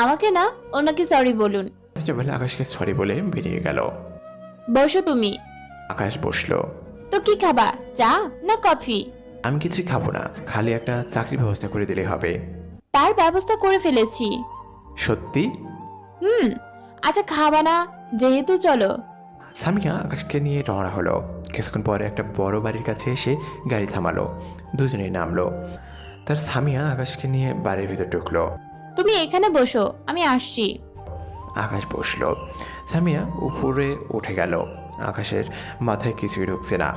আমাকে না, ওনাকে সরি বলুন। কনস্টেবল আকাশকে সরি বলে বেরিয়ে গেল। বসো তুমি। আকাশ বসলো। তো কি খাবা, চা না কফি? আমি কিছুই খাবো না, খালি একটা চাকরির ব্যবস্থা করে দিলে হবে। তার ব্যবস্থা করে ফেলেছি। সত্যি? আচ্ছা খাবা না যেহেতু, চলো। সামিয়া আকাশকে নিয়ে রওনা হলো। কিছুক্ষণ পরে একটা বড় বাড়ির কাছে এসে গাড়ি থামালো। দুজনেই নামলো। তার সামিয়া আকাশকে নিয়ে বাড়ির ভিতর ঢুকলো। তুমি এখানে বসো, আমি আসছি। আকাশ বসলো। সামিয়া উপরে উঠে গেল। আকাশের মাথায় কিছুই ঢুকছে না।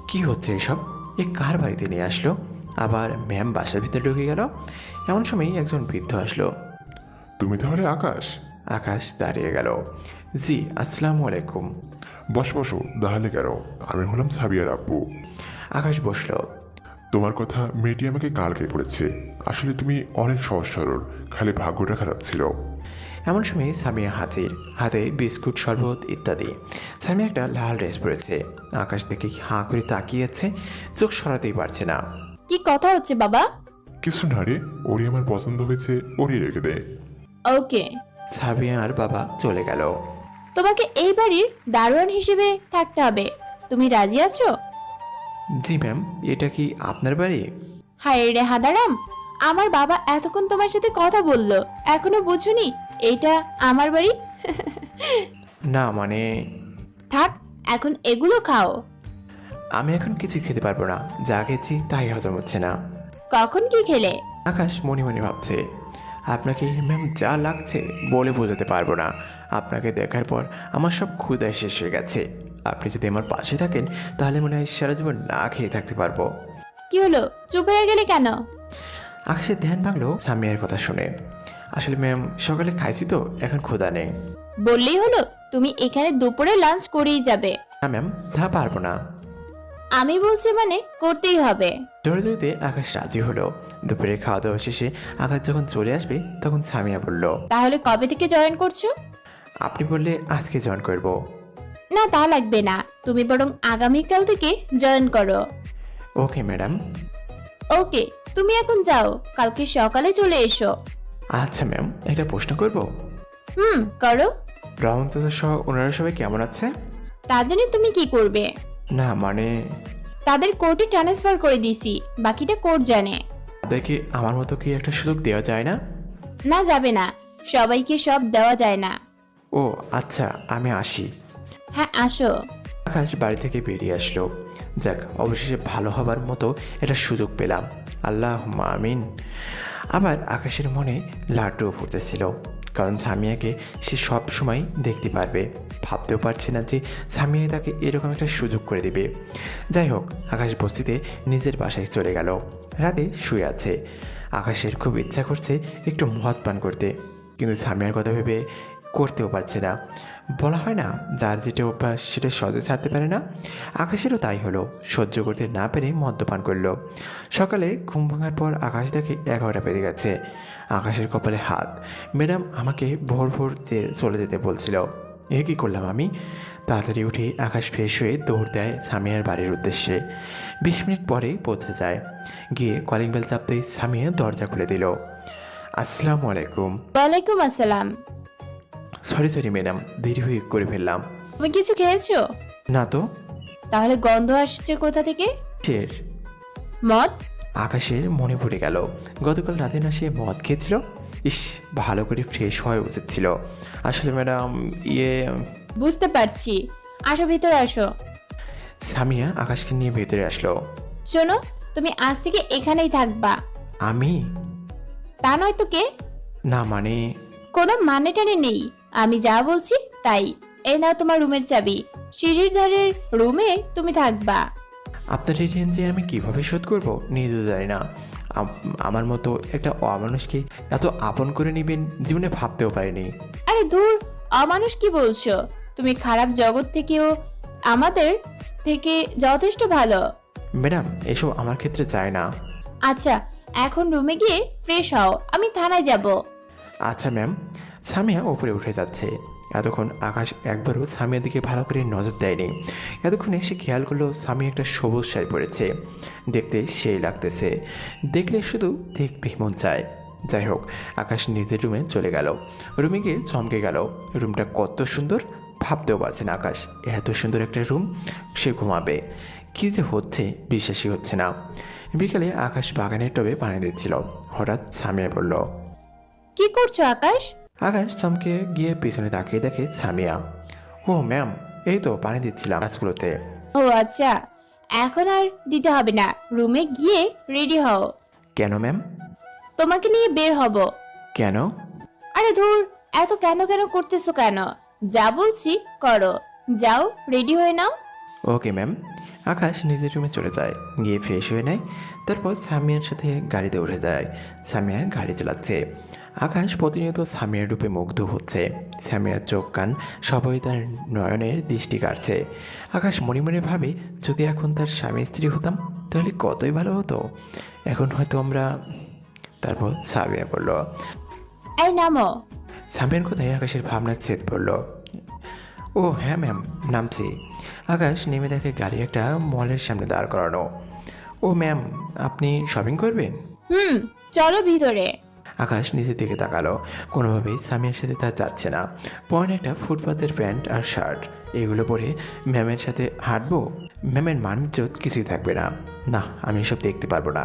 কি হচ্ছে এসব? এ কার বাড়িতে নিয়ে আসলো? আবার ম্যাম বাসার ভিতরে ঢুকে গেল। এমন সময় একজন বৃদ্ধ আসলো। তুমি তাহলে আকাশ? আকাশ দাঁড়িয়ে গেল। জি, আসসালামু আলাইকুম। বসো, তাহলে কেন? আমি হলাম সাবিয়ার আব্বু। আকাশ বসলো। তোমার কথা মেয়েটি আমাকে কালকে বলেছে। আসলে তুমি অনেক সহজ সরল, খালি ভাগ্যটা খারাপ ছিল। এমন সময় সামিয়া হাজির, হাতে বিস্কুট, শরবত ইত্যাদি। সামিয়া একটা লাল ড্রেস পরেছে। আকাশ দেখে হাঁ করে তাকিয়ে আছে, চোখ সরাতেই পারছে না। কি কথা হচ্ছে বাবা? কিছু না রে, ওরই আমার পছন্দ হয়েছে, ওরই রেখে দে। ওকে। সামিয়ার বাবা চলে গেল। তোমাকে এই বাড়ির দারোয়ান হিসেবে থাকতে হবে। তুমি রাজি আছো? জি ম্যাম, এটা কি আপনার বাড়ি? হায় রে হাদারাম, আমার বাবা এতক্ষণ তোমার সাথে কথা বললো, এখনো বুঝুনি এটা আমার বাড়ি? না মানে থাক, এখন এগুলো খাও। আমি এখন কিছু খেতে পারবো না, যা খেয়েছি তাই হজম হচ্ছে না। কখন কি খেলে? আকাশ মনে মনে ভাবছে, আপনাকে ম্যাম যা লাগছে বলে বোঝাতে পারবো না। আপনাকে দেখার পর আমার সব ক্ষুদায় শেষ হয়ে গেছে। আপনি যদি আমার পাশে থাকেন তাহলে মনে হয় সারা জীবন না খেয়ে থাকতে পারবো। কি হলো, চুপ হয়ে গেলে কেন? আকাশের ধ্যান ভাঙলো সামিয়ার কথা শুনে। আসলে ম্যাম সকালে খাইছি তো, এখন ক্ষুধা নেই। বললেই হলো, তুমি এখানে দুপুরে লাঞ্চ করেই যাবে। না ম্যাম, তা পারবো না। আমি বলছি মানে করতেই হবে। জোরে জোরেতে আকাশ রাজি হলো। দুপুরে খাওয়া দাওয়া শেষে আকাশ যখন চলে আসবে তখন সামিয়া বলল, তাহলে কবে থেকে জয়েন করছো? আপনি বললে আজকে জয়েন করব। না, তা লাগবে না, তুমি বরং আগামীকাল থেকে জয়েন করো। Okay madam. ওকে, তুমি এখন যাও, কালকে সকালে চলে এসো। আচ্ছা ম্যাম, একটা প্রশ্ন করব? করো। রহমত সহ ওনারা সবাই কেমন আছে? তা জানি তুমি কি করবে? না মানে তাদের কোর্টে ট্রান্সফার করে দিছি, বাকিটা কোর্ট জানে। তাদেরকে আমার মতো কি একটা সুযোগ দেওয়া যায় না? না, যাবে না, সবাইকে সব দেওয়া যায় না। ও আচ্ছা, আমি আসি। হ্যাঁ, আসো। আকাশ বাড়ি থেকে বেরিয়ে আসলো। যাক, অবশেষে ভালো হবার মতো একটা সুযোগ পেলাম। আল্লাহ আমিন। আবার আকাশের মনে লাড্ডু ফুটেছিল, কারণ সামিয়াকে সে সব সময় দেখতে পারবে। ভাবতেও পারছে না যে সামিয়া তাকে এরকম একটা সুযোগ করে দেবে। যাই হোক, আকাশ বস্তিতে নিজের বাসায় চলে গেল। রাতে শুয়ে আছে। আকাশের খুব ইচ্ছা করছে একটু মদ পান করতে, কিন্তু সামিয়ার কথা ভেবে করতেও পারছে না। বলা হয় না, যার যেটা অভ্যাস সেটা সহজে ছাড়তে পারে না। আকাশেরও তাই হলো, সহ্য করতে না পেরে মদ্যপান করলো। সকালে ঘুম ভাঙার পর আকাশ দেখে 11টা বেজে গেছে। আকাশের কপালে হাত। ম্যাডাম আমাকে ভোর ভোর চলে যেতে বলছিল। এ কী করলাম আমি? তাড়াতাড়ি উঠে আকাশ ফ্রেশ হয়ে দৌড় দেয় সামিয়ার বাড়ির উদ্দেশ্যে। 20 মিনিট পরে পৌঁছে যায়। গিয়ে কলিং বেল চাপতেই সামিয়া দরজা খুলে দিল। আসসালামু আলাইকুম। ওয়ালাইকুম আসসালাম। সরি ম্যাডাম, দেরি হয়ে করে ফেললাম। তুমি কিছু খেয়েছো? না তো। তাহলে গন্ধ আসছে কোথা থেকে? শের। মদ? আকাশের মনে পড়ে গেল গতকাল রাতে না সে মদ খেয়েছিল। ইস, ভালো করে ফ্রেশ হওয়া উচিত ছিল। আসলে ম্যাডাম বুঝতে পারছি, আসো ভিতরে আসো। সামিয়া আকাশকে নিয়ে ভেতরে আসলো। শোনো, তুমি আজ থেকে এখানেই থাকবা। আমি? তা নয় তো কে? না মানে কোনো মানে টানে নেই, আমি যা বলছি তাই। এই নাও তোমার রুমের চাবি, সিঁড়ির ধারের রুমে তুমি থাকবা। আপনার এই রেঞ্জে আমি কিভাবে শোধ করব নিজেও জানি না। আমার মতো একটা অমানুষকে এত আপন করে নেবেন জীবনে ভাবতেও পারিনি। আরে দূর, অমানুষ কি বলছো? তুমি খারাপ জগৎ থেকেও আমাদের থেকে যথেষ্ট ভালো। ম্যাডাম এসব আমার ক্ষেত্রে যায় না। আচ্ছা, এখন রুমে গিয়ে ফ্রেশ হও, আমি থানায় যাব। আচ্ছা ম্যাম। সামিয়া উপরে উঠে যাচ্ছে। এতক্ষণ আকাশ একবারও সামিয়ার দিকে ভালো করে নজর দেয়নি। এতক্ষণে সে খেয়াল করলো সামিয়া একটা সবুজ শাড়ি পরেছে, দেখতে সেই লাগতেছে। দেখলে শুধু দেখতে মন চায়। যাই হোক, আকাশ নিজের রুমে চলে গেল। রুমে গিয়ে চমকে গেল, রুমটা কত সুন্দর। ভাবতেও পারছে না আকাশ এত সুন্দর একটা রুম সে ঘুমাবে। কী যে হচ্ছে বিশ্বাসই হচ্ছে না। বিকেলে আকাশ বাগানের টবে পানি দিচ্ছিল। হঠাৎ সামিয়া বলল, কি করছো আকাশ? আকাশ চমকে গিয়ে পিছনে তাকিয়ে দেখে সামিয়া। ও ম্যাম, এই তো পানি দিচ্ছিলাম গাছগুলোতে। ও আচ্ছা, এখন আর দিতে হবে না, রুমে গিয়ে রেডি হও। কেন ম্যাম? তোমাকে নিয়ে বের হব। কেন? আরে ধুর, এত কেন কেন করতেছো কেন? যা বলছি করো, যাও রেডি হয়ে নাও। Okay ma'am. আকাশ নিজের রুমে চলে যায়, গিয়ে ফ্রেশ হয়ে নেয়। তারপর সামিয়ার সাথে গাড়িতে উঠে যায়। সামিয়া গাড়ি চালাচ্ছে। আকাশ প্রতিনিয়ত সামিয়ার রূপে মুগ্ধ হচ্ছে। সামিয়ার চোখ কান সবাই তার নয়নের দৃষ্টি কাটছে। আকাশ মনে মনে ভাবে, যদি এখন তার স্বামী স্ত্রী হতাম তাহলে কতই ভালো হতো। এখন হয়তো আমরা। তারপর সামিয়া বলল, এই নামো। সামিয়ার কথায় আকাশের ভাবনা ছেদ পড়ল। ও হ্যাঁ ম্যাম, নামছি। আকাশ নেমে দেখে গাড়ি একটা মলের সামনে দাঁড় করানো। ও ম্যাম, আপনি শপিং করবেন? চলো ভিতরে। আকাশ নিচের দিকে তাকালো। কোনোভাবেই সামিয়ার সাথে তার যাচ্ছে না। পরনে একটা ফুটপাতের প্যান্ট আর শার্ট, এগুলো পরে ম্যামের সাথে হাঁটবো? ম্যামের মানিজ্জত কিছুই থাকবে না। না, আমি এসব দেখতে পারবো না।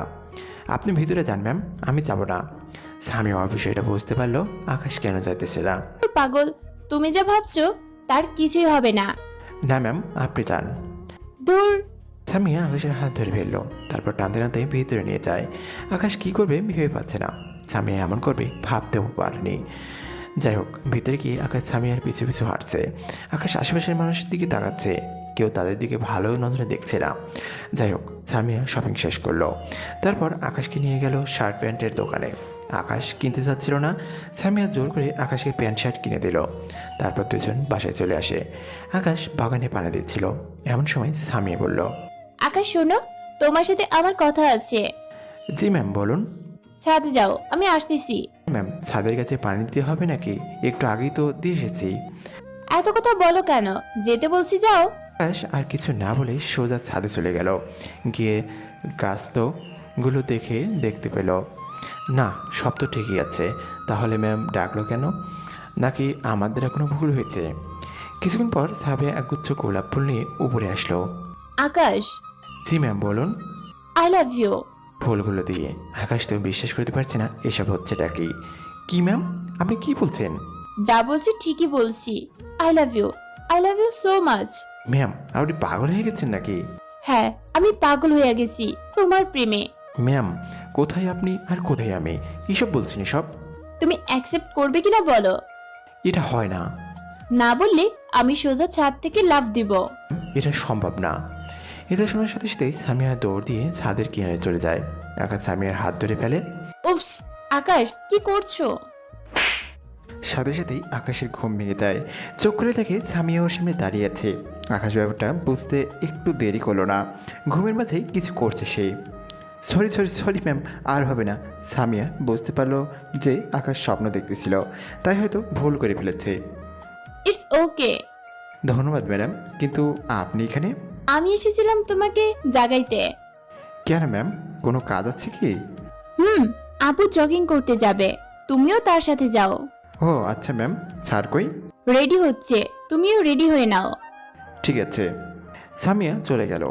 আপনি ভিতরে যান ম্যাম, আমি যাব না। সামিয়া বিষয়টা বুঝতে পারলো আকাশ কেন যাইতেছে না। পাগল, তুমি যা ভাবছো তার কিছুই হবে না। না ম্যাম, আপনি যান। দূর। সামিয়া আকাশের হাত ধরে ফেললো, তারপর টানতে টানতে ভিতরে নিয়ে যায়। আকাশ কি করবে ভেবে পাচ্ছে না। সামিয়া এমন করবে ভাবতেও পারেনি। যাই হোক, ভিতরে গিয়ে আকাশ সামিয়ার পিছু পিছু হাঁটছে। আকাশ আশেপাশের মানুষের দিকে তাকাচ্ছে, কেউ তাদের দিকে ভালো নজরে দেখছে না। যাই হোক, সামিয়া শপিং শেষ করলো। তারপর আকাশকে নিয়ে গেল শার্ট প্যান্টের দোকানে। আকাশ কিনতে চাচ্ছিল না, সামিয়া জোর করে আকাশকে প্যান্ট শার্ট কিনে দিল। তারপর দুজন বাসায় চলে আসে। আকাশ বাগানে পানি দিচ্ছিল, এমন সময় সামিয়া বলল, আকাশ শোনো, তোমার সাথে আমার কথা আছে। জি ম্যাম, বলুন। ছাদে যাও, আমি আসতেছি। ম্যাম, ছাদের কাছে পানি দিতে হবে নাকি? একটু আগেই তো দিয়ে এসেছি। এত কথা বলো কেন? যেতে বলছি যাও। আকাশ আর কিছু না বলে সোজা ছাদে চলে গেল। গিয়ে গাছগুলো দেখতে পেল না, সব তো ঠিকই আছে। তাহলে ম্যাম ডাকলো কেন? নাকি আমাদের এখনো ভুল হয়েছে? কিছুক্ষণ পর সাবিয়া একগুচ্ছ গোলাপ ফুল নিয়ে উপরে আসলো। আকাশ, জি ম্যাম, বলুন। I love you. ফুলগুলো দিয়ে আকাশ তো বিশ্বাস করতে পারছে না এসব হচ্ছেটা কি। কি ম্যাম, আপনি কি বলছেন? যা বলছি ঠিকই বলছি। I love you, I love you so much. Ma'am, আপনি পাগল হয়ে গেছেন নাকি? হ্যাঁ, আমি পাগল হয়ে গেছি তোমার প্রেমে। ম্যাম, কোথায় আপনি আর কোথায় আমি? কিসব বলছেন এসব? তুমি অ্যাকসেপ্ট করবে কিনা বলো। এটা হয় না। না বললে আমি সোজা ছাদ থেকে লাফ দিব। এটা সম্ভব না। এটা শোনার সাথে সাথেই সামিয়া দৌড় দিয়ে ছাদের কিনারে চলে যায়। আকাশ সামিয়ার হাত ধরে ফেলে। উফস, আকাশ কি করছো? সাথে সাথেই আকাশের ঘুম ভেঙে যায়। চোখ খুলে দেখে সামিয়া ওর সামনে দাঁড়িয়ে আছে। আকাশ ব্যাপারটা বুঝতে একটু দেরি করলো না। ঘুমের মাঝেই কিছু করছে সে। সরি সরি সরি ম্যাম, আর হবে না। সামিয়া বুঝতে পারলো যে আকাশ স্বপ্ন দেখতেছিল, তাই হয়তো ভুল করে ফেলেছে। It's okay. ধন্যবাদ ম্যাডাম, কিন্তু আপনি এখানে? আমি এসেছিলাম তোমাকে জাগাইতে। কেন ম্যাম, কোনো কাজ আছে কি? আপু জগিং করতে যাবে, তুমিও তার সাথে যাও। ও আচ্ছা ম্যাম, ছাড় কই? রেডি হচ্ছে, তুমিও রেডি হয়ে নাও। ঠিক আছে। সামিয়া চলে গেল।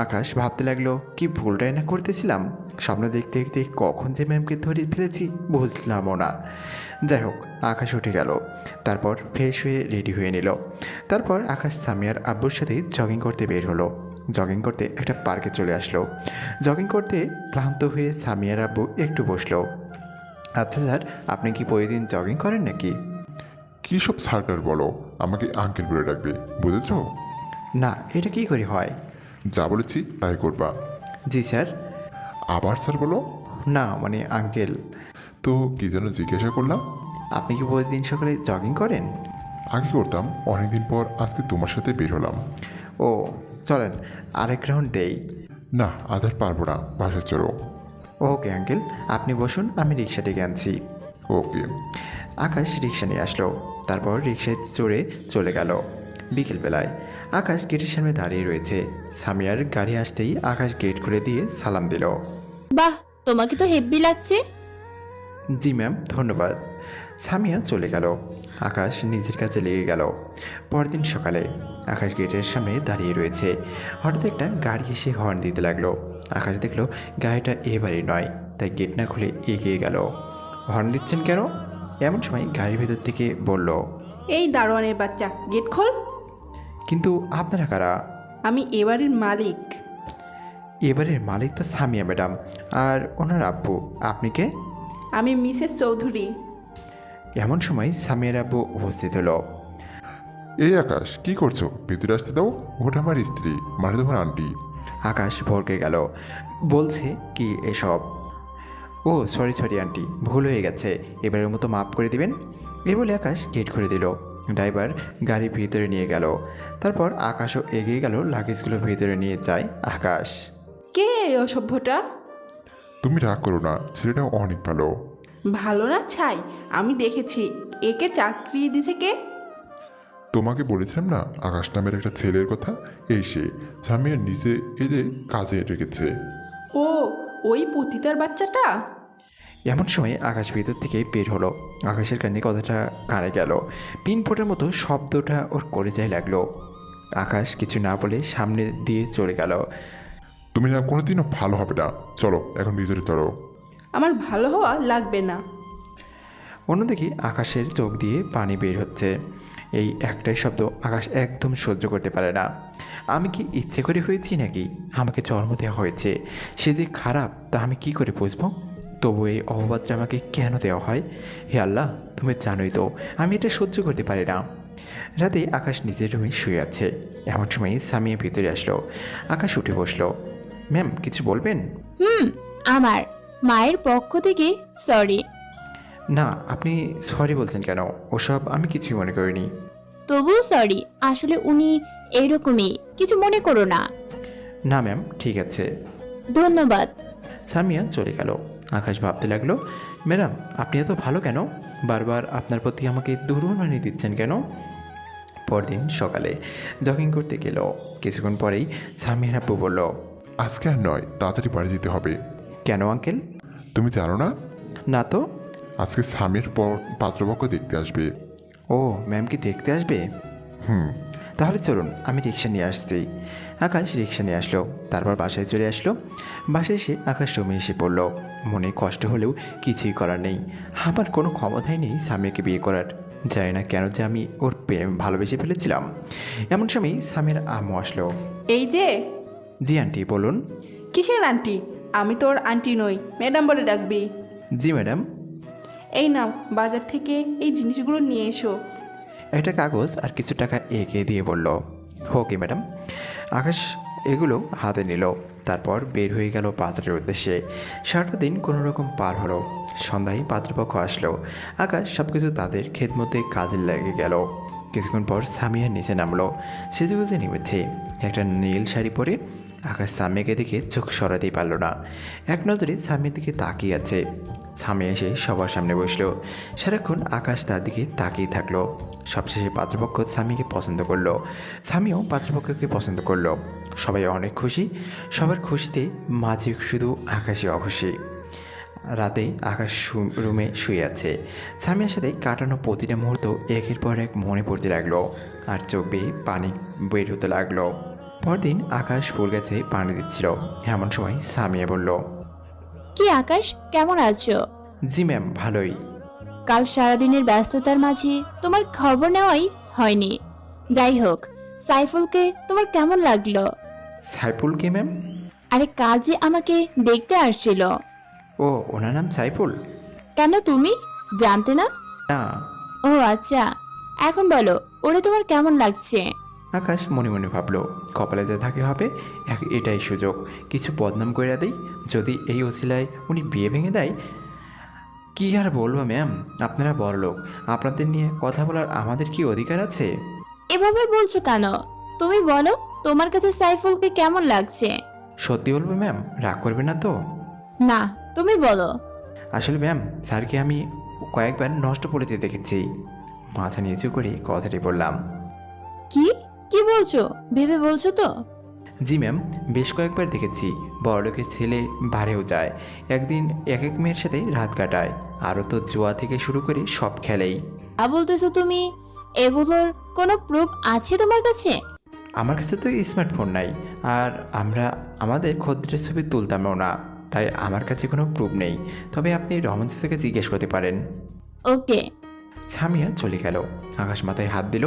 আকাশ ভাবতে লাগলো কি ভুলটাই না করতেছিলাম। স্বপ্ন দেখতে দেখতে কখন যে ম্যামকে ধরে ফেলেছি বুঝলামও না। যাই হোক, আকাশ উঠে গেল। তারপর ফ্রেশ হয়ে রেডি হয়ে নিল। তারপর আকাশ সামিয়ার আব্বুর সাথে জগিং করতে বের হলো। জগিং করতে একটা পার্কে চলে আসলো। জগিং করতে ক্লান্ত হয়ে সামিয়ার আব্বু একটু বসলো। আচ্ছা স্যার, আপনি কি প্রতিদিন জগিং করেন নাকি? কী সব সার্টার বলো, আমাকে আঙ্কেল বলে ডাকবে, বুঝেছো? না, এটা কি করে হয়? যা বলেছি তাই করবা। জি স্যার। আবার স্যার বলো। না মানে আঙ্কেল। তো কি যেন জিজ্ঞাসা করলাম? আপনি কি প্রতিদিন সকালে জগিং করেন? আগে করতাম, অনেকদিন পর আজকে তোমার সাথে বের হলাম। ও, চলেন আরেক রাউন্ড দেই। না, আজ আর পারবো না, বাসায় চলো। ওকে আঙ্কেল, আপনি বসুন, আমি রিক্সা ডেকে আনছি। ওকে। আকাশ রিক্সা নিয়ে আসলো। তারপর রিক্সায় চড়ে চলে গেল। বিকেলবেলায় আকাশ গেটের সামনে দাঁড়িয়ে রয়েছে। সামিয়ার গাড়ি আসতেই আকাশ গেট খুলে দিয়ে সালাম দিল। বাহ, তোমাকে তো হেব্বি লাগছে। জি ম্যাম, ধন্যবাদ। সামিয়া চলে গেল। আকাশ নিজের কাছে লেগে গেল। পরদিন সকালে আকাশ গেটের সামনে দাঁড়িয়ে রয়েছে। হঠাৎ একটা গাড়ি এসে হর্ন দিতে লাগলো। আকাশ দেখলো গাড়িটা এবারই নয়, তাই গেট না খুলে এগিয়ে গেল। হর্ন দিচ্ছেন কেন? এমন সময় গাড়ির ভেতর থেকে বলল, এই দারোয়ানের বাচ্চা, গেট খোল। কিন্তু আপনারা কারা? আমি এবারের মালিক। এবারের মালিক তো সামিয়া ম্যাডাম আর ওনার আব্বু। আপনি কে? আমি মিসেস চৌধুরী। এমন সময় সামিয়ার আব্বু উপস্থিত হলো। এই আকাশ, কি করছো? ভিতরে আসতে দাও, ওটা আমার স্ত্রী, মানে তোমার আন্টি। আকাশ ভরকে গেল। বলছে কি এসব? ও সরি সরি আন্টি, ভুল হয়ে গেছে, এবারের মতো মাফ করে দিবেন। এই বলে আকাশ গেট খুলে দিল। ড্রাইভার গাড়ি ভিতরে নিয়ে গেল। তারপর আকাশও এগিয়ে গেল লাগেজগুলো ভিতরে নিয়ে যায় আকাশ। কে এই অসভ্যটা? তুমি রাগ করো না, ছেলেটাও অনেক ভালো। ভালো না ছাই, আমি দেখেছি। একে চাকরি দিছে কে? তোমাকে বলেছিলাম না আকাশ নামের একটা ছেলের কথা? এই সে সামিয়ার নিজে এদের কাজে রেখেছে। ও, ওই পতিতার বাচ্চাটা? এমন সময় আকাশ ভিতর থেকে বের হলো। আকাশের কানে কথাটা কানে গেল, পিন ফোটার মতো শব্দটা ওর কলিজায় লাগলো। আকাশ কিছু না বলে সামনে দিয়ে চলে গেল। তুমি না কোনোদিনও ভালো হবে না, চলো এখন ভিতরে চলো। আমার ভালো হওয়া লাগবে না। অন্যদিকে আকাশের চোখ দিয়ে পানি বের হচ্ছে। এই একটাই শব্দ আকাশ একদম সহ্য করতে পারে না। আমি কি ইচ্ছে করে হয়েছি নাকি আমাকে জন্ম দেওয়া হয়েছে? সে যে খারাপ তা আমি কি করে বুঝবো? তবু এই অপবাদটা আমাকে কেন দেওয়া হয়? হে আল্লাহ, তুমি জানোই তো আমি এটা সহ্য করতে পারি না। রাতে আকাশ নিজের রুমে শুয়ে আছে। এমন সময় সামিয়া ভিতরে আসলো। আকাশ উঠে বসলো। ম্যাম, কিছু বলবেন? আমার মায়ের পক্ষ থেকে সরি। না, আপনি সরি বলছেন কেন? ওসব আমি কিছুই মনে করিনি। তবুও সরি, আসলে উনি এরকমই, কিছু মনে করো না। না ম্যাম, ঠিক আছে। ধন্যবাদ। সামিয়া চলে গেল। আকাশ ভাবতে লাগলো, ম্যাডাম আপনি এত ভালো কেন? বারবার আপনার প্রতি আমাকে দুর্বল বানিয়ে দিচ্ছেন কেন? পরদিন সকালে জগিং করতে গেল। কিছুক্ষণ পরেই সামিয়ার আব্বু বলল, আজকে আর নয়, তাড়াতাড়ি বাড়ি যেতে হবে। কেন আঙ্কেল? তুমি জানো না, না তো। আজকে স্বামীর পর পাত্রপক্ষ দেখতে আসবে। ও, ম্যাম কি দেখতে আসবে? তাহলে চলুন, আমি রিক্সা নিয়ে আসছি। আকাশ রিক্সা নিয়ে আসলো। তারপর বাসায় চলে আসলো। বাসায় এসে আকাশ রুমে এসে পড়ল। মনে কষ্ট হলেও কিছুই করার নেই। আমার কোনো ক্ষমতাই নেই সামিয়াকে বিয়ে করার। জানি না কেন যে আমি ওর প্রেম ভালোবেসে ফেলেছিলাম। এমন সময় সামিয়ার আম্মু আসলো। এই যে। জি আন্টি, বলুন। কিসের আন্টি? আমি তোর আন্টি নই, ম্যাডাম বলে ডাকবি। জি ম্যাডাম। এই নাও, বাজার থেকে এই জিনিসগুলো নিয়ে এসো। একটা কাগজ আর কিছু টাকা এগিয়ে দিয়ে বলল, ওকে ম্যাডাম। আকাশ এগুলো হাতে নিল। তারপর বের হয়ে গেল বাজারের উদ্দেশ্যে। সারাটা দিন কোনো রকম পার হলো। সন্ধ্যায় পাত্রপক্ষ আসলো। আকাশ সব কিছু তাদের খেদমতে কাজে লেগে গেল। কিছুক্ষণ পর সামিয়া নিচে নামলো। সেজেগুজে নেমেছে। একটা নীল শাড়ি পরে আকাশ সামিয়াকে দেখে চোখ সরাতেই পারল না। এক নজরে সামিয়ার দিকে তাকিয়ে আছে। সামিয়া এসে সবার সামনে বসলো। সারাক্ষণ আকাশ তার দিকে তাকিয়ে থাকলো। সবশেষে পাত্রপক্ষ স্বামীকে পছন্দ করলো। স্বামীও পাত্রপক্ষকে পছন্দ করলো। সবাই অনেক খুশি। সবার খুশিতে মাঝে শুধু আকাশই অখুশি। রাতে আকাশ রুমে শুয়ে আছে। স্বামীর সাথে কাটানো প্রতিটা মুহূর্ত একের পর এক মনে পড়তে লাগলো। আর চোখ বেয়ে পানি বের হতে লাগলো। পরদিন আকাশ ফুল গাছে পানি দিচ্ছিল। এমন সময় সামিয়া বলল, কি আকাশ, কেমন আছো? জি ম্যাম, ভালোই। কাল সারাদিনের ব্যস্ততার মাঝে তোমার খবর নেওয়াই হয়নি। যাই হোক, সাইফুলকে তোমার কেমন লাগলো? সাইফুল কে ম্যাম? আরে কাল যে আমাকে দেখতে আসছিল। ও, ওনার নাম সাইফুল? কেন, তুমি জানতে না? না। ও আচ্ছা, এখন বলো, ওরে তোমার কেমন লাগছে? আকাশ মনে মনে ভাবলো, কপালে যা থাকে হবে, এটাই সুযোগ। কিছু বদনাম করে দেই। যদি এই ওসিলায় উনি বিয়ে ভেঙে দেয়। কি আর বলবো ম্যাম, আপনারা বড়লোক, আপনাদের নিয়ে কথা বলার আমাদের কি অধিকার আছে? এভাবে বলছো কেন? তুমি বলো, তোমার কাছে সাইফুলকে কেমন লাগছে? সত্যি বলবো ম্যাম, রাগ করবে না তো? না, তুমি বলো। আসলে ম্যাম, স্যারকে আমি কয়েকবার নষ্ট পড়তে দেখেছি। মাথা নিচু করে কথাটি বললাম। কি কি বলছো, ভেবে বলছো তো? জি ম্যাম, বেশ কয়েকবার দেখেছি। বড়লোকের ছেলে বাড়েও যায়, একদিন এক এক মেয়ের সাথে রাত কাটায়। আরও তো জুয়া থেকে শুরু করে সব খেলেই। বলতেছো তুমি? এগুলোর কোনো প্রুফ আছে তোমার কাছে? আমার কাছে তো স্মার্টফোন নাই, আর আমরা আমাদের খদ্দের ছবি তুলতামও না, তাই আমার কাছে কোনো প্রুফ নেই। তবে আপনি রহমান থেকে জিজ্ঞেস করতে পারেন। ওকে। সামিয়া চলে গেল। আকাশ মাথায় হাত দিল।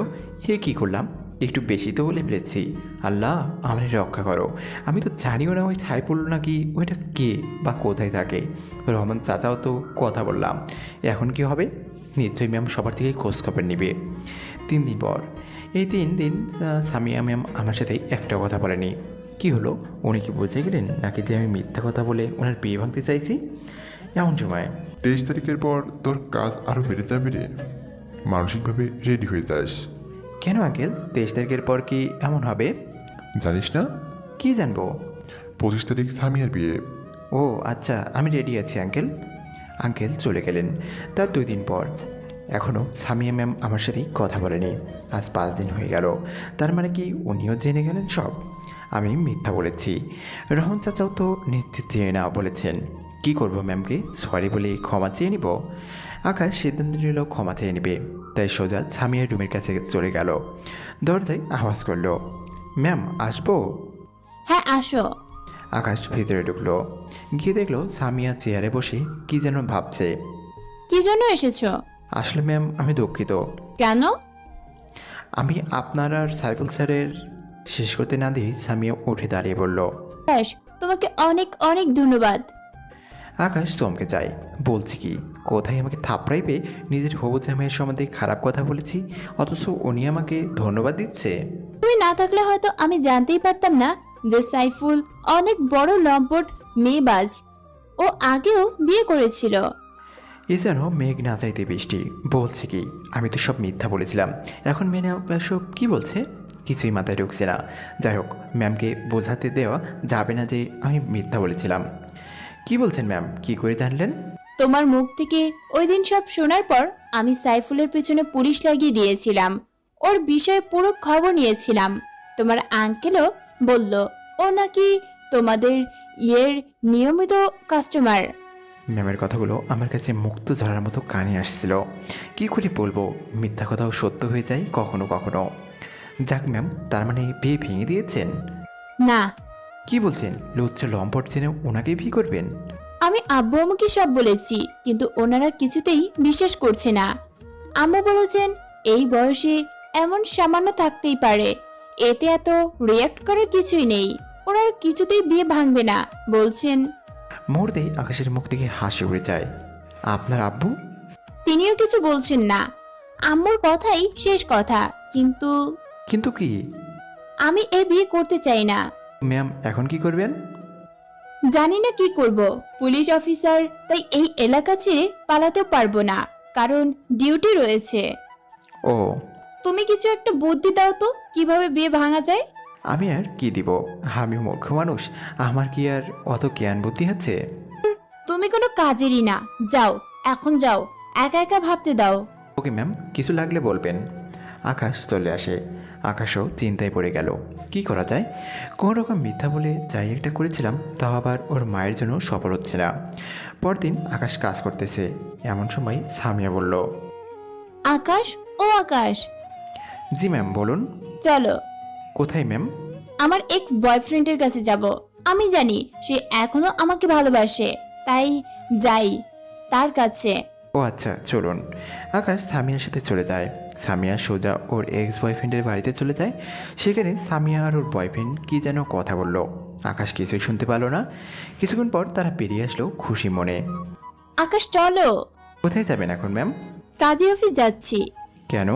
এ কী করলাম, একটু বেশি তো বলে ফেলেছি। আল্লাহ, আমারে রক্ষা করো। আমি তো জানিও না ওই ছাইফুল নাকি ওইটা কে বা কোথায় থাকে। রহমান চাচাও তো কথা বললাম। এখন কি হবে? নিশ্চয়ই ম্যাম সবার থেকে খোঁজখবর নেবে। 3 দিন পর। এই 3 দিন সামিয়া ম্যাম আমার সাথে একটা কথা বলেনি। কি হলো, উনি কি বুঝে গেলেন নাকি যে আমি মিথ্যা কথা বলে ওনার বিয়ে ভাঙতে চাইছি? এমন সময় 23 তারিখের পর তোর কাজ আরও বেড়ে যাবে রে, মানসিকভাবে রেডি হয়ে যাস। কেন আঙ্কেল, 23 তারিখের পর কি এমন হবে? জানিস না, কি জানবো? 25 তারিখ সামিয়ার বিয়ে। ও আচ্ছা, আমি রেডি আছি আঙ্কেল। আঙ্কেল চলে গেলেন। তার 2 দিন পর। এখনও সামিয়া ম্যাম আমার সাথে কথা বলেনি। আজ 5 দিন হয়ে গেল। তার মানে কি উনিও জেনে গেলেন সব? আমি মিথ্যা বলেছি। রহমান চাচাও তো নিশ্চিত জেনে না বলেছেন। কি করব ম্যামকে সরি বলে ক্ষমা চেয়ে নিব? আকাশ সিদ্ধান্ত নিল ক্ষমা চেয়ে নেবে, তাই সোজা সামিয়ার রুমের কাছে চলে গেল। দরজায় আওয়াজ করলো, ম্যাম আসবো? হ্যাঁ আসো। আকাশ ভিতরে ঢুকলো, গিয়ে দেখলো সামিয়া চেয়ারে বসে কি যেন ভাবছে। কি জন্য এসেছো? আসলে ম্যাম আমি দুঃখিত, কেন? আমি আপনার আর সাইফুল স্যারের শেষ করতে না দিয়ে সামিয়া উঠে দাঁড়িয়ে বলল। ব্যাস, তোমাকে অনেক অনেক ধন্যবাদ। আকাশ চমকে যায়, বলছি কি কোথায় আমাকে থাপড়াইবে নিজের হবু জামাইয়ের সম্বন্ধে খারাপ কথা বলেছি, অথচ উনি আমাকে ধন্যবাদ দিচ্ছে। তুমি না থাকলে হয়তো আমি জানতেই পারতাম না যে সাইফুল অনেক বড় লম্পট মেয়েবাজ। ও আগেও বিয়ে করেছিল। এ যেন মেঘ না চাইতে বৃষ্টি। বলছে কি আমি তো সব মিথ্যা বলেছিলাম, এখন মেনে সব কি বলছে কিছুই মাথায় ঢুকছে না। যাই হোক, ম্যামকে বোঝাতে দেওয়া যাবে না যে আমি মিথ্যা বলেছিলাম। কি বলছেন ম্যাম, কি করে জানলেন? তোমার মুখ থেকে ওই দিন সব শোনার পর আমি সাইফুলের পেছনে পুলিশ লাগিয়ে দিয়েছিলাম। ওর বিষয়ে পুরো খবর নিয়েছিলাম। তোমার আঙ্কেলও বলল ও নাকি তোমাদের নিয়মিত কাস্টমার। ম্যামের কথাগুলো আমার কাছে মুক্ত ঝরার মতো কানে আসছিল। কি করে বলবো, মিথ্যা কথাও সত্য হয়ে যায় কখনো কখনো। যাক ম্যাম, তার মানে বিয়ে ভেঙে দিয়েছেন? না, কি বলছেন, লুচ্চা লম্পট জেনে ওনাকে বিয়ে করবেন? আমি আব্বু আম্মুকে সব বলেছি, কিন্তু ওনারা কিছুতেই বিশ্বাস করছে না। আম্মু বলেছেন এই বয়সে এমন সামান্য থাকতেই পারে, এতে এত রিয়াক্ট করার কিছুই নেই। ওনারা কিছুতেই বিয়ে ভাঙবে না বলছেন। মুহূর্তেই আকাশের মুখ থেকে হাসি উড়ে যায়। আপনার আব্বু? তিনিও কিছু বলছেন না। আম্মুর কথাই শেষ কথা। কিন্তু কিন্তু কি? আমি এই বিয়ে করতে চাই না। ম্যাম এখন কি করবেন? জানি না কি করব। পুলিশ অফিসার, তাই এই এলাকা ছেড়ে পালাতেও পারবো না, কারণ ডিউটি রয়েছে। ও, তুমি কিছু একটা বুদ্ধি দাও তো, কিভাবে বিয়ে ভাঙা যায়। আমি আর কি দিব, আমি মূর্খ মানুষ, আমার কি আর অত জ্ঞান বুদ্ধি আছে? তুমি কোনো কাজেরই না, যাও এখন যাও, একা একা ভাবতে দাও। ওকে ম্যাম, কিছু লাগলে বলবেন। আকাশ চলে আসে। আকাশও চিন্তায় পড়ে গেল, কি করা যায়। কোনো রকম মিথ্যা বলে যাই একটা করেছিলাম, তাও আবার ওর মায়ের জন্য সফল হচ্ছে না। পরদিন আকাশ কাজ করতেছে, এমন সময় সামিয়া বলল, আকাশ, ও আকাশ, জি ম্যাম বলুন। চলো কোথায় ম্যাম? আমার এক্স বয়ফ্রেন্ডের কাছে যাব। আমি জানি সে এখনো আমাকে ভালোবাসে, তাই যাই তার কাছে। ও আচ্ছা, চলুন। আকাশ সামিয়ার সাথে চলে যায়। সামিয়া সোজা ওর এক্স বয়ফ্রেন্ডের বাড়িতে চলে যায়। সেখানে সামিয়া আর ওর বয়ফ্রেন্ড কি যেন কথা বলল। আকাশ কিছুই শুনতে পারলো না। কিছুক্ষণ পর তারা বেরিয়ে আসলো খুশি মনে। আকাশ চলো। কোথায় যাবেন এখন ম্যাম? কাজী অফিস যাচ্ছি। কেন?